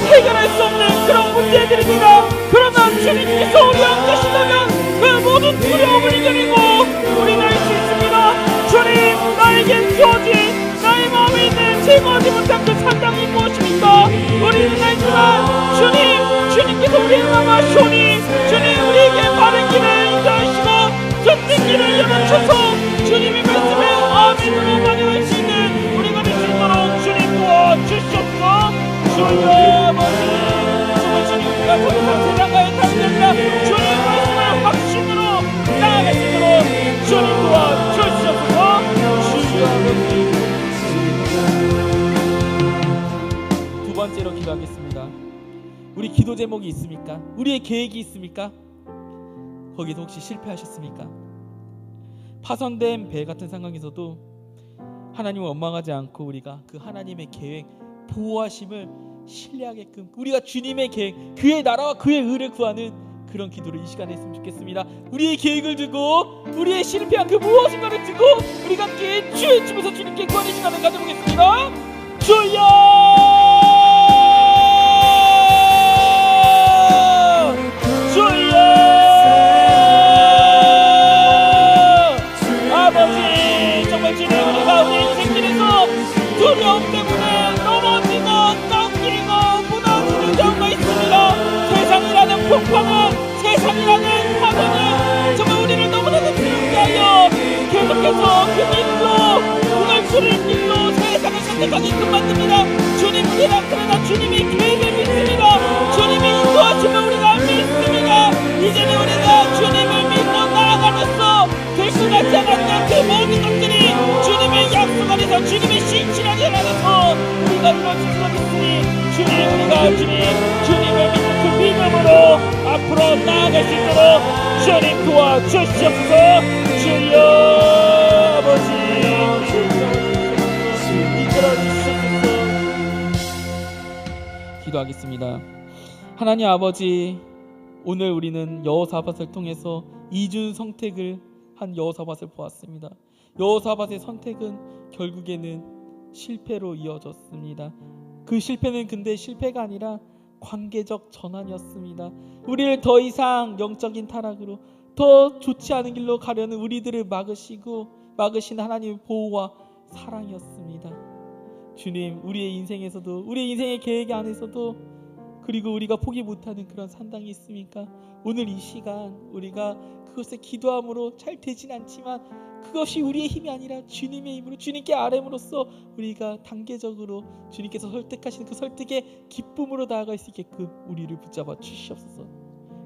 해결할 수 없는 그런 문제들입니다. 그러나 주님께서 우리와 함께 하신다면 그 모든 두려움을 이겨내고 우리는 할 수 있습니다. 주님, 나에게 주어진 나의 마음에 있는 제거하지 못한 그 산당이 무엇입니까? 우리는 알지만 주님께서 우리를 남아주니 주님 우리에게 바른 길을 인도하시고 선진 길을 열어주셔서 주님의 말씀에 아멘으로 반응할 수 있는 우리가 될 수 있도록 주님 도와주시옵소서. 주여 아버지, 정말 주님과 거룩한 세상과의 다름이라 주님의 말씀을 확신으로 나아갈 수 있도록 주님 도와주시옵소서. 주여 아버지, 번째로 기도하겠습니다. 우리 기도 제목이 있습니까? 우리의 계획이 있습니까? 거기서 혹시 실패하셨습니까? 파손된 배 같은 상황에서도 하나님을 원망하지 않고 우리가 그 하나님의 계획, 보호하심을 신뢰하게끔 우리가 주님의 계획, 그의 나라와 그의 의를 구하는 그런 기도를 이 시간에 했으면 좋겠습니다. 우리의 계획을 두고 우리의 실패한 그 무엇인가를 두고 우리가 함께 주의 집에서 주님께 구하는 시간을 가져보겠습니다. 주여! 두려움 때문에 넘어지고 꺾이고 무너지는 경우가 있습니다. 세상이라는 폭풍은, 세상이라는 파도는 정말 우리를 너무나도 두렵게 하여 계속해서 그 길로, 그걸 주를 길로 세상을 선택하게끔 만듭니다. 주님 우리랑 그러나 주님이 계획을 믿습니다. 주님이 인도하시면 우리가 믿습니다. 이제는 우리가 주님을 믿고 나아가면서 될 수 같지 않았던 그 모든 것들이 주님의 약속 안에서, 주님의 신실한 일 안에서 우리가 이루어질 수 있으니 주님, 우리가 주님을 믿는 그 믿음으로 앞으로 나아갈 수 있도록 주님 도와주시옵소서. 주여 아버지 이끌어 주시옵소서. 기도하겠습니다. 하나님 아버지, 오늘 우리는 여호사밧을 통해서 이중 선택을 한 여호사밧을 보았습니다. 여호사밧의 선택은 결국에는 실패로 이어졌습니다. 그 실패는 근데 실패가 아니라 관계적 전환이었습니다. 우리를 더 이상 영적인 타락으로 더 좋지 않은 길로 가려는 우리들을 막으신 하나님의 보호와 사랑이었습니다. 주님, 우리의 인생에서도, 우리의 인생의 계획 안에서도, 그리고 우리가 포기 못하는 그런 산당이 있습니까? 오늘 이 시간 우리가 그것에 기도함으로 잘 되진 않지만 그것이 우리의 힘이 아니라 주님의 힘으로, 주님께 아뢰므로써 우리가 단계적으로 주님께서 설득하시는 그 설득의 기쁨으로 나아갈 수 있게끔 우리를 붙잡아 주시옵소서.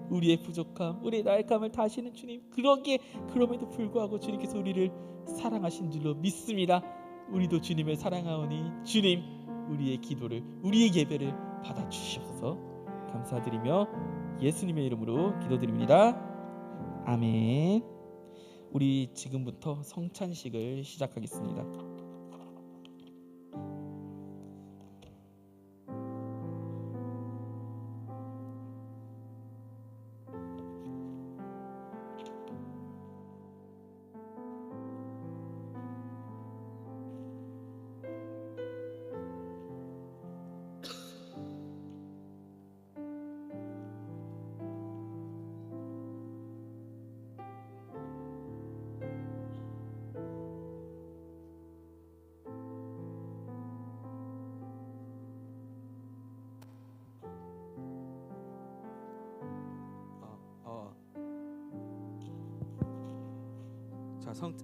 우리의 부족함, 우리의 나약함을 다 아시는 주님, 그럼에도 불구하고 주님께서 우리를 사랑하신 줄로 믿습니다. 우리도 주님을 사랑하오니 주님, 우리의 기도를, 우리의 예배를 받아 주시옵소서. 감사드리며 예수님의 이름으로 기도드립니다. 아멘. 우리 지금부터 성찬식을 시작하겠습니다.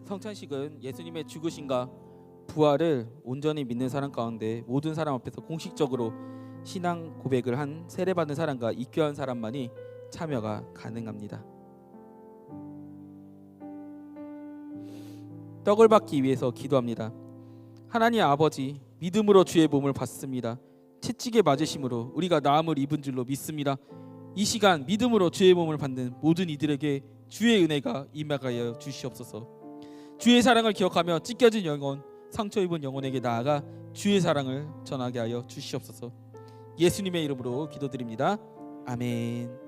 성찬식은 예수님의 죽으심과 부활을 온전히 믿는 사람 가운데 모든 사람 앞에서 공식적으로 신앙 고백을 한 세례받은 사람과 입교한 사람만이 참여가 가능합니다. 떡을 받기 위해서 기도합니다. 하나님 아버지, 믿음으로 주의 몸을 받습니다. 채찍에 맞으심으로 우리가 나음을 입은 줄로 믿습니다. 이 시간 믿음으로 주의 몸을 받는 모든 이들에게 주의 은혜가 임하여 주시옵소서. 주의 사랑을 기억하며 찢겨진 영혼, 상처 입은 영혼에게 나아가 주의 사랑을 전하게 하여 주시옵소서. 예수님의 이름으로 기도드립니다. 아멘.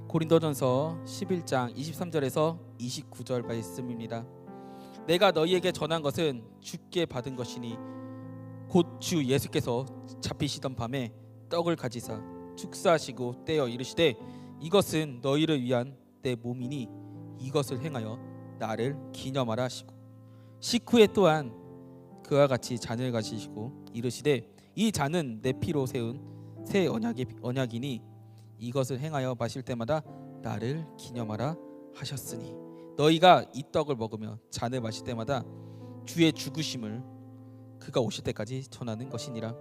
고린도전서 11장 23절에서 29절 말씀입니다. 내가 너희에게 전한 것은 주께 받은 것이니 곧 주 예수께서 잡히시던 밤에 떡을 가지사 축사하시고 떼어 이르시되 이것은 너희를 위한 내 몸이니 이것을 행하여 나를 기념하라 하시고 식후에 또한 그와 같이 잔을 가지시고 이르시되 이 잔은 내 피로 세운 새 언약이니 이것을 행하여 마실 때마다 나를 기념하라 하셨으니 너희가 이 떡을 먹으며 잔을 마실 때마다 주의 죽으심을 그가 오실 때까지 전하는 것이니라.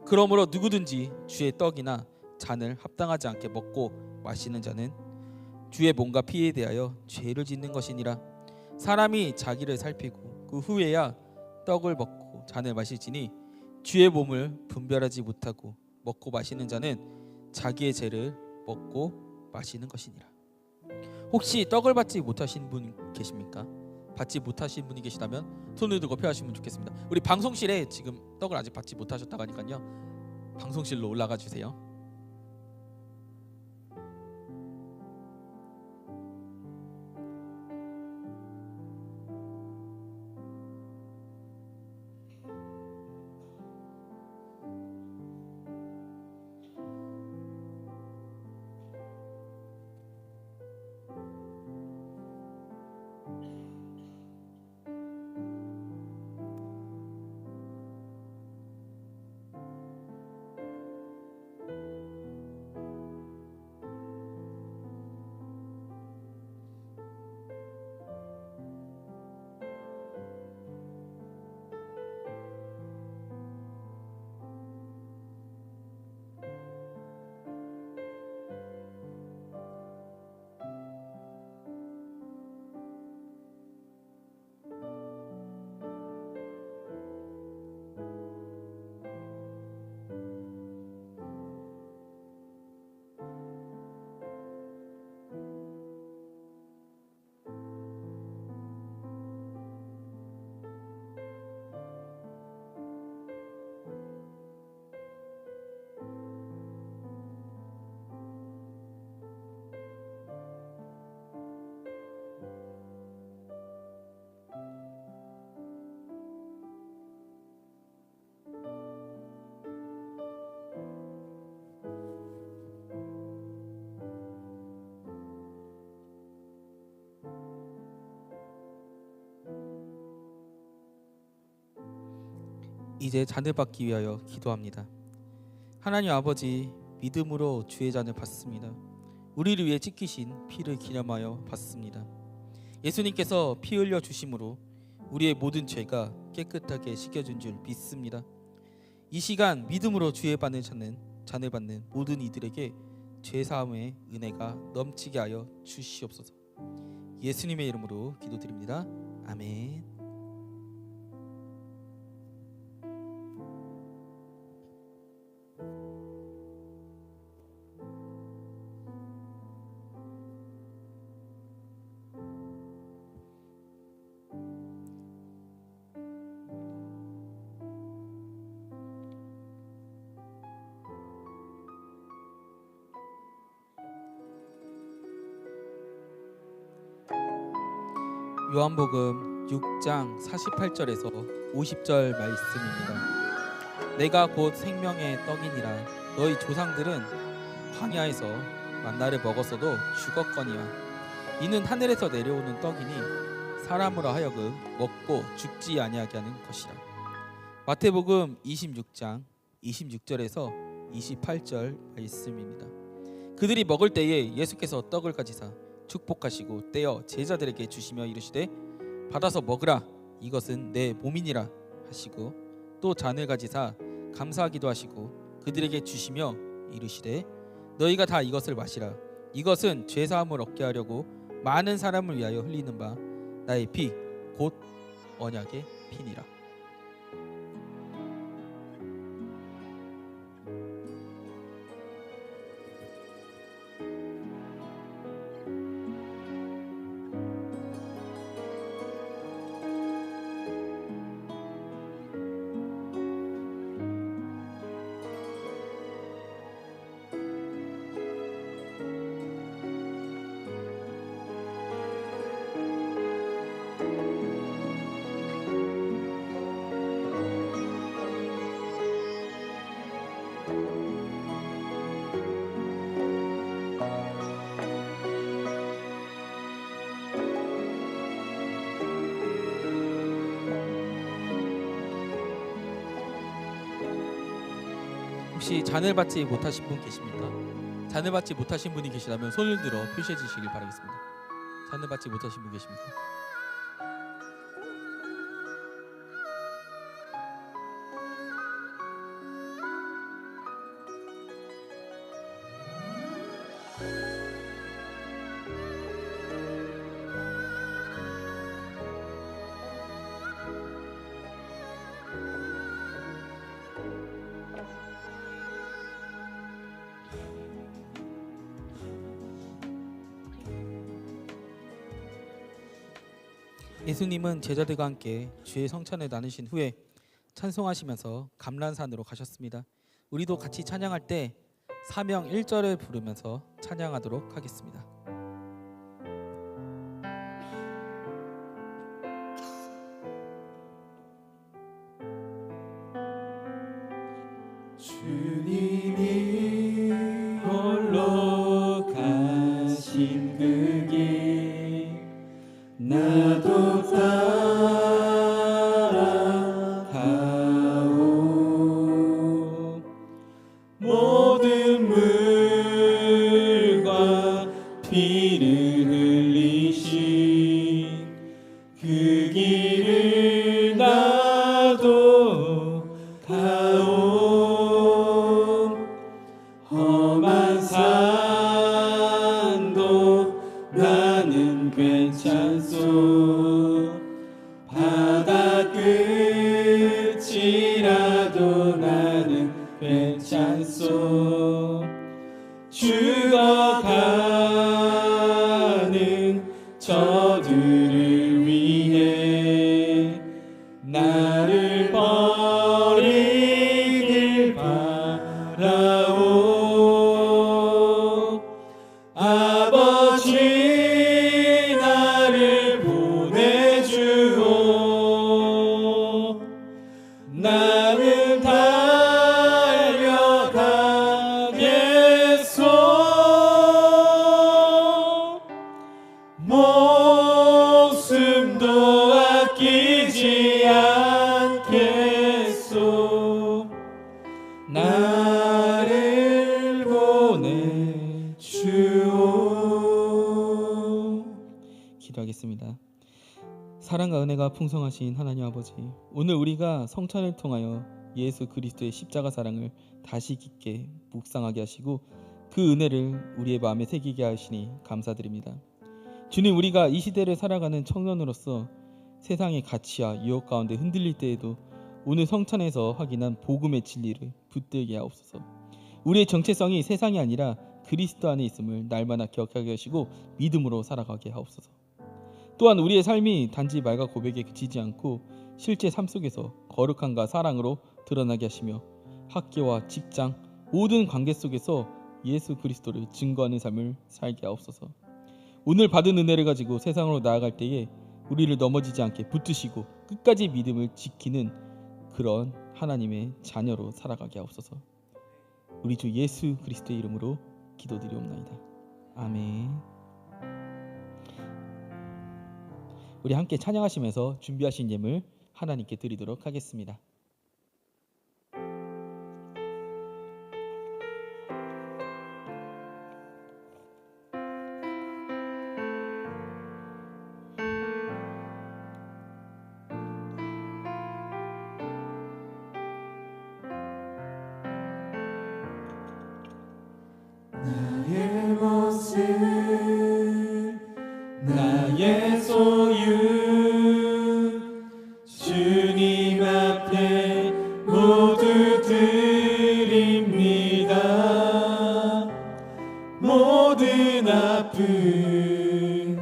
그러므로 누구든지 주의 떡이나 잔을 합당하지 않게 먹고 마시는 자는 주의 몸과 피에 대하여 죄를 짓는 것이니라. 사람이 자기를 살피고 그 후에야 떡을 먹고 잔을 마실지니 주의 몸을 분별하지 못하고 먹고 마시는 자는 자기의 죄를 먹고 마시는 것이니라. 혹시 떡을 받지 못하신 분 계십니까? 받지 못하신 분이 계시다면 손을 들고 표하시면 좋겠습니다. 우리 방송실에 지금 떡을 아직 받지 못하셨다고 하니까요, 방송실로 올라가 주세요. 이제 잔을 받기 위하여 기도합니다. 하나님 아버지, 믿음으로 주의 잔을 받습니다. 우리를 위해 찢기신 피를 기념하여 받습니다. 예수님께서 피 흘려 주심으로 우리의 모든 죄가 깨끗하게 씻겨진 줄 믿습니다. 이 시간 믿음으로 주의 잔을 받는 모든 이들에게 죄 사함의 은혜가 넘치게 하여 주시옵소서. 예수님의 이름으로 기도드립니다. 아멘. 요한복음 6장 48절에서 50절 말씀입니다. 내가 곧 생명의 떡이니라. 너희 조상들은 광야에서 만나를 먹었어도 죽었거니와 이는 하늘에서 내려오는 떡이니 사람으로 하여금 먹고 죽지 아니하게 하는 것이라. 마태복음 26장 26절에서 28절 말씀입니다. 그들이 먹을 때에 예수께서 떡을 가지사 축복하시고 떼어 제자들에게 주시며 이르시되 받아서 먹으라, 이것은 내 몸이니라 하시고 또 잔을 가지사 감사하기도 하시고 그들에게 주시며 이르시되 너희가 다 이것을 마시라, 이것은 죄 사함을 얻게 하려고 많은 사람을 위하여 흘리는 바 나의 피 곧 언약의 피니라. 혹시 잔을 받지 못하신 분 계십니까? 잔을 받지 못하신 분이 계시다면 손을 들어 표시해 주시길 바라겠습니다. 잔을 받지 못하신 분 계십니까? 예수님은 제자들과 함께 주의 성찬을 나누신 후에 찬송하시면서 감람산으로 가셨습니다. 우리도 같이 찬양할 때 사명 1절을 부르면서 찬양하도록 하겠습니다. 주님이 홀로 가신 그 길 나도 따라가오. 모든 물과 피를 흘리신 그 길을 나도 가오. 험한 산도 나는 괜찮소. 바다 끝이라도 나는 괜찮소. 죽어가는 저들을 위해 나를 버리길 바라오. 아버지 나를 보내주오. 나는 달려가겠소. 목숨도 아끼지 않겠소. 나를 보내주오. 기도하겠습니다. 사랑과 은혜가 풍성하신 하나님 아버지, 오늘 우리가 성찬을 통하여 예수 그리스도의 십자가 사랑을 다시 깊게 묵상하게 하시고 그 은혜를 우리의 마음에 새기게 하시니 감사드립니다. 주님, 우리가 이 시대를 살아가는 청년으로서 세상의 가치와 유혹 가운데 흔들릴 때에도 오늘 성찬에서 확인한 복음의 진리를 붙들게 하옵소서. 우리의 정체성이 세상이 아니라 그리스도 안에 있음을 날마다 기억하게 하시고 믿음으로 살아가게 하옵소서. 또한 우리의 삶이 단지 말과 고백에 그치지 않고 실제 삶 속에서 거룩함과 사랑으로 드러나게 하시며 학교와 직장 모든 관계 속에서 예수 그리스도를 증거하는 삶을 살게 하옵소서. 오늘 받은 은혜를 가지고 세상으로 나아갈 때에 우리를 넘어지지 않게 붙드시고 끝까지 믿음을 지키는 그런 하나님의 자녀로 살아가게 하옵소서. 우리 주 예수 그리스도의 이름으로 기도드리옵나이다. 아멘. 우리 함께 찬양하시면서 준비하신 예물 하나님께 드리도록 하겠습니다. 나의 모습 나의 소유 주님 앞에 모두 드립니다. 모든 아픔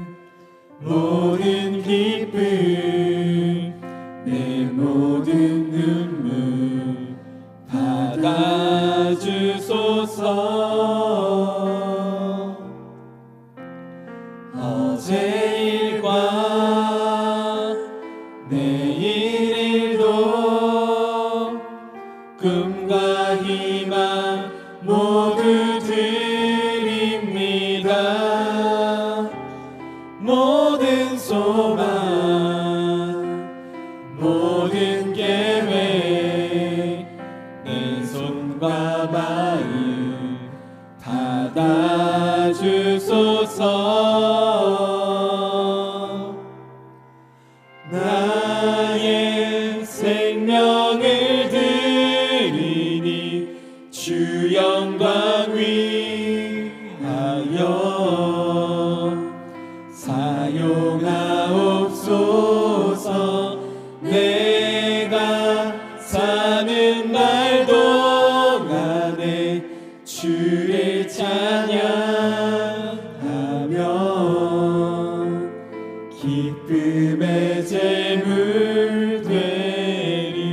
모든 기쁨 내 모든 눈물 받아주소서. 어제 일과 내일 일도 꿈과 희망 모두 드립니다. 모든 소망 모든 계획 내 손과 마음 받아주소서. 나의 생명을 드리니 주 영광 위하여 사용하옵소서. 내가 사는 날 동안에 주를 찬양하며 기쁨의 예물 되리.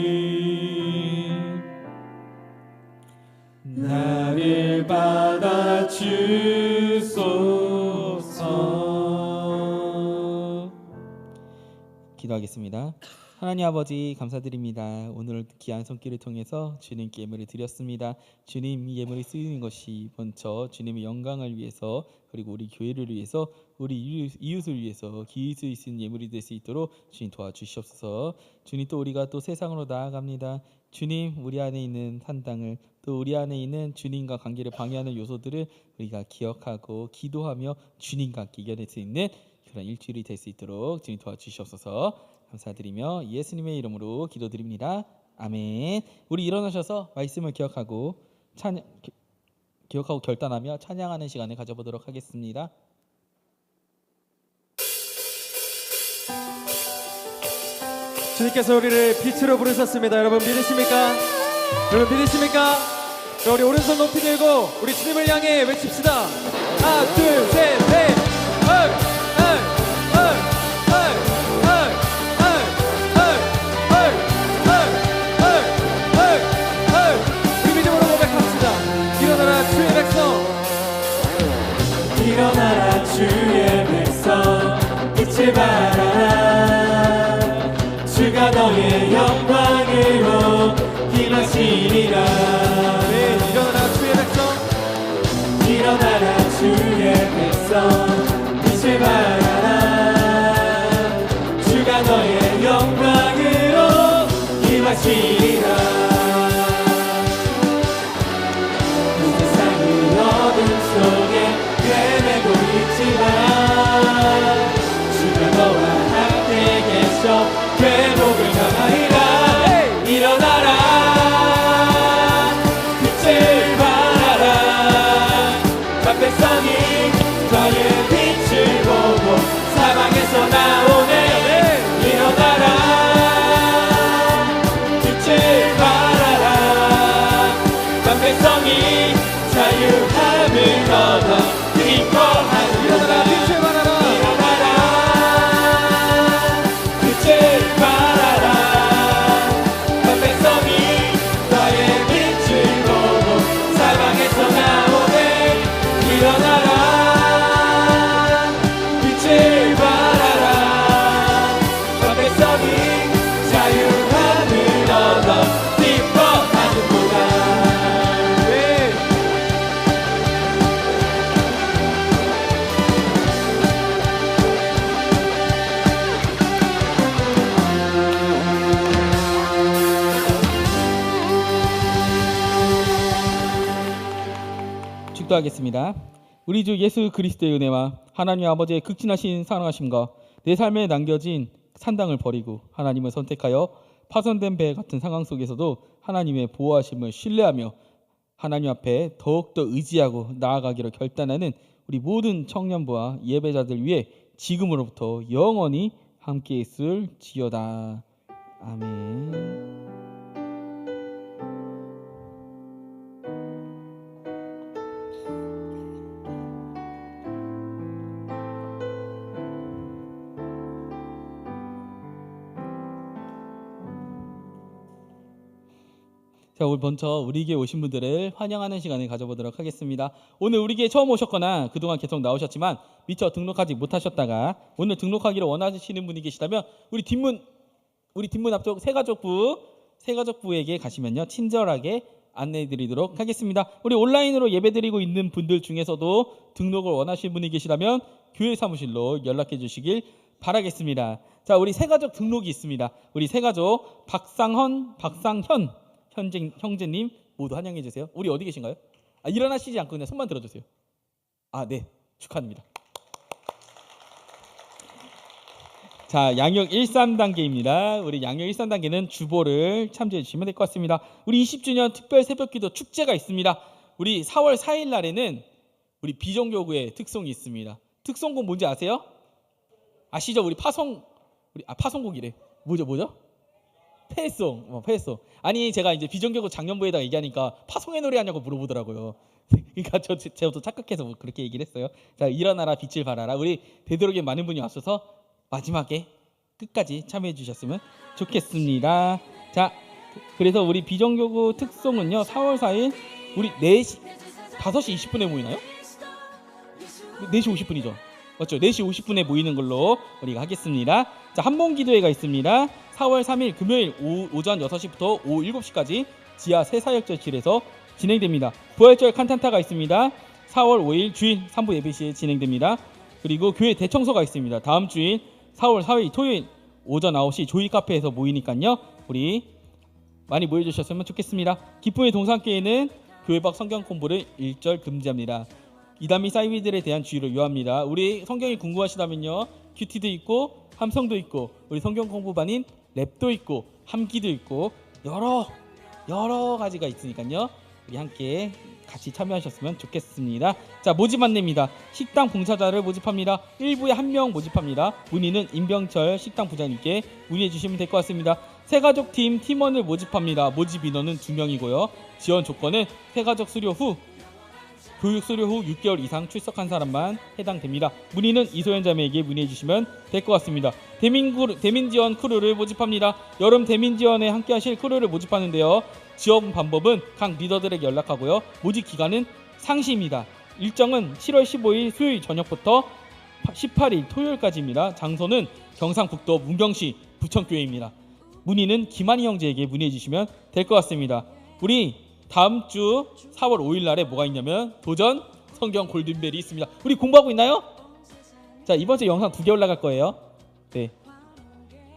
나를 받아 주소서. 기도하겠습니다. 하나님 아버지 감사드립니다. 오늘 귀한 손길을 통해서 주님께 예물을 드렸습니다. 주님, 이 예물이 쓰이는 것이 먼저 주님의 영광을 위해서, 그리고 우리 교회를 위해서, 우리 이웃을 위해서 기일 수 있는 예물이 될 수 있도록 주님 도와주시옵소서. 주님, 또 우리가 또 세상으로 나아갑니다. 주님, 우리 안에 있는 산당을, 또 우리 안에 있는 주님과 관계를 방해하는 요소들을 우리가 기억하고 기도하며 주님과 함께 이겨낼 수 있는 그런 일주일이 될 수 있도록 주님 도와주시옵소서. 감사드리며 예수님의 이름으로 기도드립니다. 아멘. 우리 일어나셔서 말씀을 기억하고 결단하며 찬양하는 시간을 가져보도록 하겠습니다. 주님께서 우리를 빛으로 부르셨습니다. 여러분 믿으십니까? 여러분 믿으십니까? 자, 우리 오른손 높이 들고 우리 주님을 향해 외칩시다. 하나, 둘, 셋, 넷. 그 믿음으로 고백합시다. 일어나라 주의 백성. 일어나라 주의 백성. 빛을 발하라. 주가 너의 영광으로 임하시리라. 네, 일어나라 주의 백성. 일어나라 주의 백성. 빛을 발하라. 주가 너의 영광으로 임하시리라. 이 세상은 어둠 속에 헤매고 있지만 주가 너와 함께 계셔 회복을 강하리라. 일어나라 빛을 발하라. 각 백성이 너의 빛을 보고 사방에서 나오네. 일어나라 빛을 발하라. 각 백성이 자유함을 얻어 기뻐하는구나. 일어나라 빛을 발하라. 일어나라 빛을 발하라. 각 백성이 너의 빛을 보고 사방에서 나오네. 일어나라 빛을 발하라. 각 백성이 자유함을 얻어 기뻐하는구나. 네. 축도하겠습니다. 우리 주 예수 그리스도의 은혜와 하나님 아버지의 극진하신 사랑하심과 내 삶에 남겨진 산당을 버리고 하나님을 선택하여 파손된 배 같은 상황 속에서도 하나님의 보호하심을 신뢰하며 하나님 앞에 더욱더 의지하고 나아가기로 결단하는 우리 모든 청년부와 예배자들 위해 지금으로부터 영원히 함께 있을지어다. 아멘. 자, 오늘 먼저 우리에게 오신 분들을 환영하는 시간을 가져보도록 하겠습니다. 오늘 우리에게 처음 오셨거나 그동안 계속 나오셨지만 미처 등록하지 못하셨다가 오늘 등록하기를 원하시는 분이 계시다면 우리 뒷문 앞쪽 새가족부에게 가시면요 친절하게 안내해드리도록 하겠습니다. 우리 온라인으로 예배드리고 있는 분들 중에서도 등록을 원하시는 분이 계시다면 교회 사무실로 연락해 주시길 바라겠습니다. 자, 우리 새가족 등록이 있습니다. 우리 새가족 박상현 형제님 모두 환영해 주세요. 우리 어디 계신가요? 일어나시지 않고 그냥 손만 들어주세요. 네, 축하합니다. 자, 양육 13단계입니다. 우리 양육 13단계는 주보를 참조해 주시면 될 것 같습니다. 우리 20주년 특별 새벽기도 축제가 있습니다. 우리 4월 4일 날에는 우리 비전교구의 특송이 있습니다. 특송곡 뭔지 아세요? 아시죠? 우리 파송곡이래. 뭐죠? 패송. 아니 제가 이제 비전교구 작년부에다가 얘기하니까 파송의 노래 하냐고 물어보더라고요. 그러니까 저도 착각해서 그렇게 얘기를 했어요. 자, 일어나라 빛을 발하라. 우리 되도록이면 많은 분이 와셔서 마지막에 끝까지 참여해 주셨으면 좋겠습니다. 자, 그래서 우리 비정규고 특송은요 4월 4일 우리 4시 5시 20분에 모이나요? 4시 50분이죠. 맞죠? 4시 50분에 모이는 걸로 우리가 하겠습니다. 자, 한봉 기도회가 있습니다. 4월 3일 금요일 오전 6시부터 오후 7시까지 지하 새사역절실에서 진행됩니다. 부활절 칸탄타가 있습니다. 4월 5일 주일 3부 예배 시에 진행됩니다. 그리고 교회 대청소가 있습니다. 다음 주일 4월 4일 토요일 오전 9시 조이 카페에서 모이니까요. 우리 많이 모여주셨으면 좋겠습니다. 기쁨의 동산교회는 교회 밖 성경 공부를 1절 금지합니다. 이단 및 사이비들에 대한 주의를 요합니다. 우리 성경이 궁금하시다면요. 큐티도 있고 함성도 있고 우리 성경 공부반인 랩도 있고 함기도 있고 여러 가지가 있으니까요. 우리 함께 같이 참여하셨으면 좋겠습니다. 자, 모집 안내입니다. 식당 봉사자를 모집합니다. 1부에 1명 모집합니다. 문의는 임병철 식당 부장님께 문의해 주시면 될 것 같습니다. 새가족 팀 팀원을 모집합니다. 모집 인원은 2명이고요. 지원 조건은 새가족 수료 후 교육 수료 후 6개월 이상 출석한 사람만 해당됩니다. 문의는 이소연 자매에게 문의해 주시면 될 것 같습니다. 대민지원 크루를 모집합니다. 여름 대민지원에 함께 하실 크루를 모집하는데요. 지원 방법은 각 리더들에게 연락하고요. 모집 기간은 상시입니다. 일정은 7월 15일 수요일 저녁부터 18일 토요일까지입니다. 장소는 경상북도 문경시 부천교회입니다. 문의는 김한희 형제에게 문의해 주시면 될 것 같습니다. 우리 다음 주 4월 5일 날에 뭐가 있냐면 도전 성경 골든벨이 있습니다. 우리 공부하고 있나요? 자, 이번 주 영상 2개 올라갈 거예요. 네.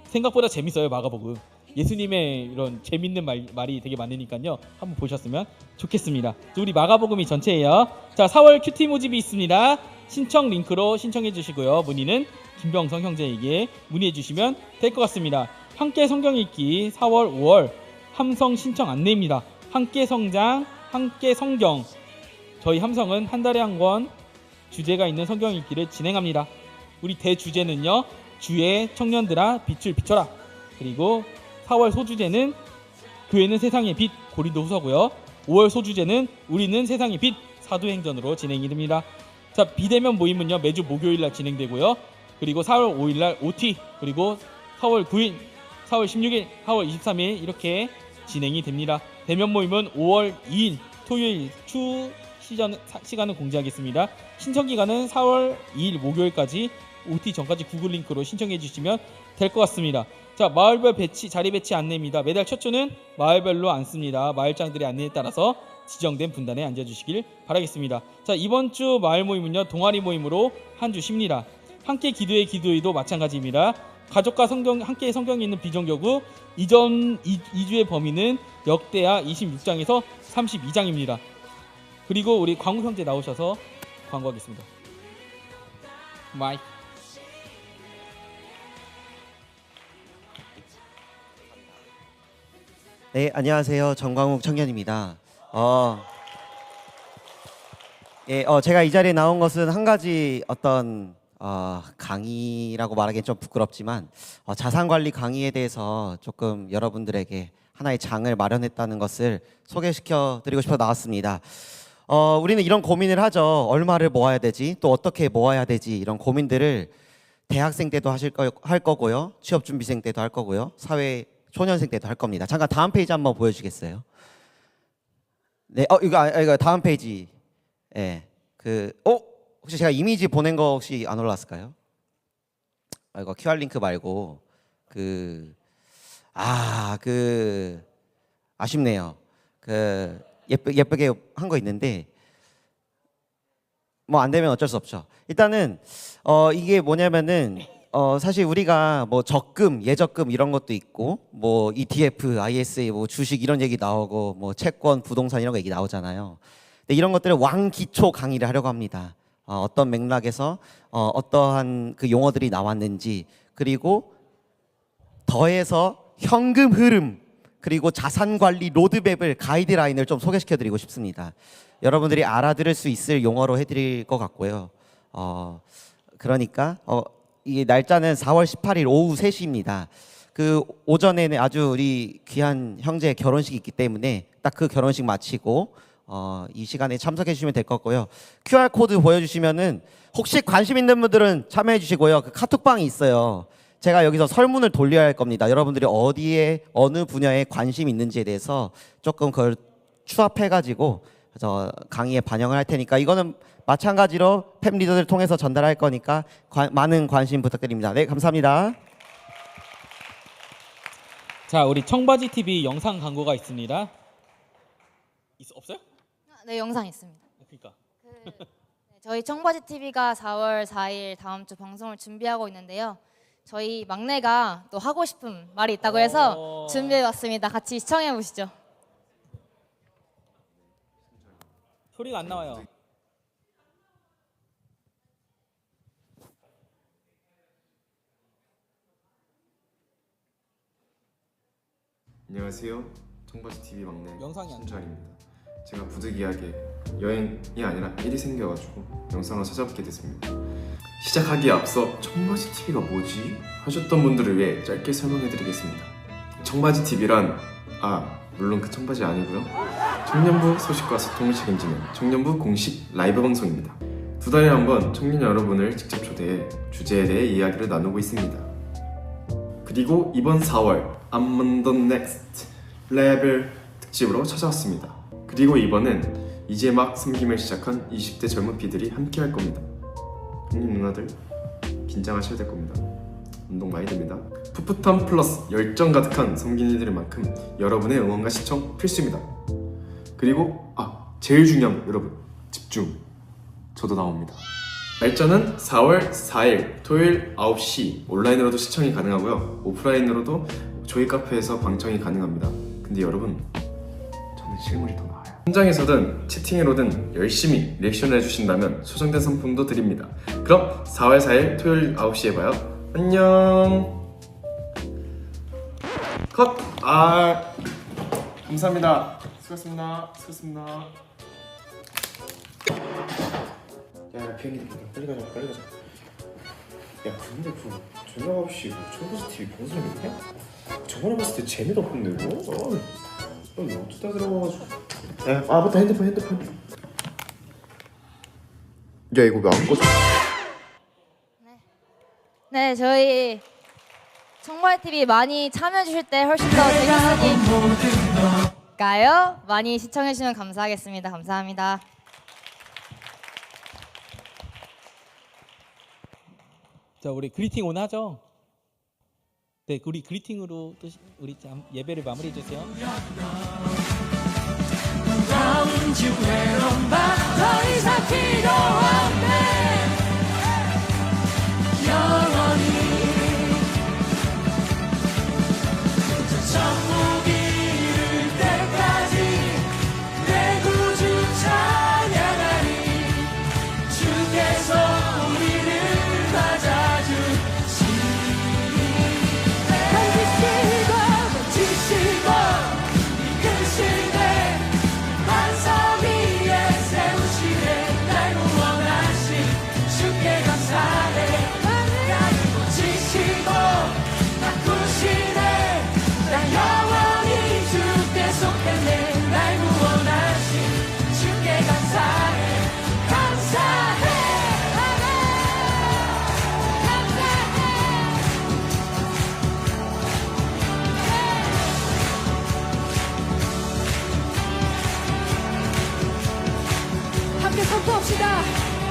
생각보다 재밌어요. 마가복음. 예수님의 이런 재밌는 말이 되게 많으니까요. 한번 보셨으면 좋겠습니다. 우리 마가복음이 전체예요. 자, 4월 큐티 모집이 있습니다. 신청 링크로 신청해 주시고요. 문의는 김병성 형제에게 문의해 주시면 될 것 같습니다. 함께 성경 읽기 4월 5월 함성 신청 안내입니다. 함께 성장, 함께 성경. 저희 함성은 한 달에 한 권 주제가 있는 성경 읽기를 진행합니다. 우리 대주제는요. 주의 청년들아 빛을 비춰라. 그리고 4월 소주제는 교회는 세상의 빛 고린도후서고요. 5월 소주제는 우리는 세상의 빛 사도행전으로 진행이 됩니다. 자, 비대면 모임은요. 매주 목요일 날 진행되고요. 그리고 4월 5일 날 OT, 그리고 4월 9일, 4월 16일, 4월 23일 이렇게 진행이 됩니다. 대면 모임은 5월 2일 토요일 추 시간을 공지하겠습니다. 신청 기간은 4월 2일 목요일까지 OT 전까지 구글 링크로 신청해 주시면 될 것 같습니다. 자, 마을별 자리 배치 안내입니다. 매달 첫 주는 마을별로 앉습니다. 마을장들의 안내에 따라서 지정된 분단에 앉아주시길 바라겠습니다. 자, 이번 주 마을 모임은요. 동아리 모임으로 한 주 쉽니다. 함께 기도의 기도회도 마찬가지입니다. 가족과 함께 성경이 있는 비정교구 이전 2주의 범위는 역대하 26장에서 32장입니다. 그리고 우리 광우 형제 나오셔서 광고하겠습니다. 마이크. 네, 안녕하세요. 정광욱 청년입니다. 제가 이 자리에 나온 것은 한 가지 어떤 강의라고 말하기엔 좀 부끄럽지만 자산관리 강의에 대해서 조금 여러분들에게 하나의 장을 마련했다는 것을 소개시켜 드리고 싶어 나왔습니다. 우리는 이런 고민을 하죠. 얼마를 모아야 되지? 또 어떻게 모아야 되지? 이런 고민들을 대학생 때도 할 거고요. 취업준비생 때도 할 거고요. 사회 초년생 때도 할 겁니다. 잠깐 다음 페이지 한번 보여주겠어요? 네, 이거 다음 페이지. 네, 혹시 제가 이미지 보낸 거 혹시 안 올랐을까요? 이거 QR 링크 말고 아쉽네요. 예쁘게 한 거 있는데 뭐 안 되면 어쩔 수 없죠. 일단은 이게 뭐냐면은 사실 우리가 뭐 적금, 예적금 이런 것도 있고 뭐 ETF, ISA, 뭐 주식 이런 얘기 나오고 뭐 채권, 부동산 이런 거 얘기 나오잖아요. 근데 이런 것들을 왕기초 강의를 하려고 합니다. 어떤 맥락에서 어떠한 그 용어들이 나왔는지, 그리고 더해서 현금 흐름, 그리고 자산관리 로드맵을 가이드라인을 좀 소개시켜드리고 싶습니다. 여러분들이 알아들을 수 있을 용어로 해드릴 것 같고요. 그러니까 이 날짜는 4월 18일 오후 3시입니다. 그 오전에는 아주 우리 귀한 형제의 결혼식이 있기 때문에 딱 그 결혼식 마치고 이 시간에 참석해 주시면 될 것 같고요. QR 코드 보여주시면은 혹시 관심 있는 분들은 참여해 주시고요. 그 카톡방이 있어요. 제가 여기서 설문을 돌려야 할 겁니다. 여러분들이 어디에 어느 분야에 관심이 있는지에 대해서 조금 그걸 추합해가지고 저 강의에 반영을 할 테니까 이거는 마찬가지로 팸 리더들 통해서 전달할 거니까 많은 관심 부탁드립니다. 네, 감사합니다. 자, 우리 청바지 TV 영상 광고가 있습니다. 없어요? 네, 영상 있습니다. 그러니까. 저희 청바지 TV가 4월 4일 다음 주 방송을 준비하고 있는데요. 저희 막내가 또 하고 싶은 말이 있다고 해서 준비해 왔습니다. 같이 시청해 보시죠. 소리가 안 나와요. 안녕하세요. 청바지 TV 막내 영상이 안 신주환입니다. 제가 부득이하게 여행이 아니라 일이 생겨가지고 영상을 찾아뵙게 됐습니다. 시작하기에 앞서 청바지 TV가 뭐지? 하셨던 분들을 위해 짧게 설명해드리겠습니다. 청바지 TV란 물론 그 청바지 아니고요. 청년부 소식과 소통을 책임지는 청년부 공식 라이브 방송입니다. 2달에 한 번 청년 여러분을 직접 초대해 주제에 대해 이야기를 나누고 있습니다. 그리고 이번 4월 I'm on the next level 특집으로 찾아왔습니다. 그리고 이번엔 이제 막 숨김을 시작한 20대 젊은 피들이 함께 할 겁니다. 형님 누나들 긴장하셔야 될 겁니다. 운동 많이 됩니다. 풋풋함 플러스 열정 가득한 섬기니들의 만큼 여러분의 응원과 시청 필수입니다. 그리고 제일 중요한 거 여러분 집중. 저도 나옵니다. 날짜는 4월 4일 토요일 9시 온라인으로도 시청이 가능하고요. 오프라인으로도 저희 카페에서 방청이 가능합니다. 근데 여러분 저는 실물이 더 나아요. 현장에서든 채팅으로든 열심히 리액션을 해주신다면 소정된 상품도 드립니다. 그럼 4월 4일 토요일 9시에 봐요. 안녕. 컷. 감사합니다. 수고하셨습니다. 야 비행기 빨리 가자. 야 근데 저녁 9시 청바지 TV 본 사람 있냐? 저번에 봤을 때 재미도 없는데 뭐? 어쩌다 들어가가지고 맞다 핸드폰 야 이거 왜 안 꺼져? 네, 저희 청바지 TV 많이 참여해 주실 때 훨씬 더 재밌으니까요. 많이 시청해 주시면 감사하겠습니다. 감사합니다. 자, 우리 그리팅 오늘 하죠? 네, 우리 그리팅으로 또 우리 예배를 마무리해 주세요. 다운지 외로운 밤더 이상 필요 없네. 영원히 천국이 이를 때까지 내 구주 찬양하리. 주께서 우리를 지시고 이끄시네. 반석 위에 세우시네. 날 구원하신 주께 감사해. 날 지시고 바꾸시네. 난 영원히 주께 속했네. 날 구원하신 주께 감사해. 감사해. 함께 선포합시다.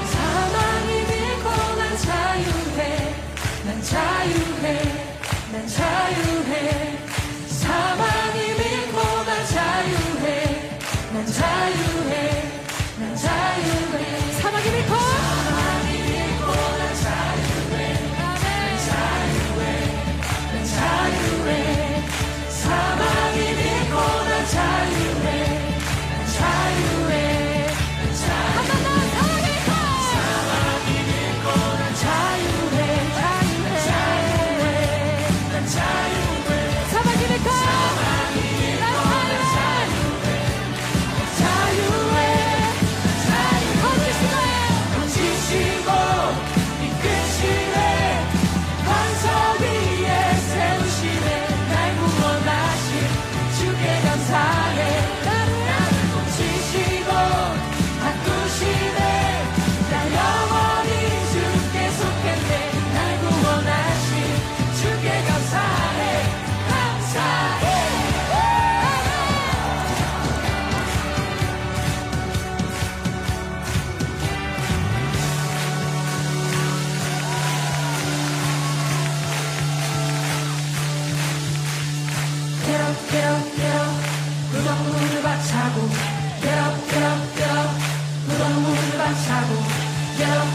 사망이 밀고 난 자유해. 난 자유해. 난 자유해. 사망이 밀고 난 자유해. 난 자유해. 난 자유해. 사망이 밀고 난 자유해. 난 자유해. 난 자유해. 사망이 밀고 난 자유해. 난 자유해. 자유해. girl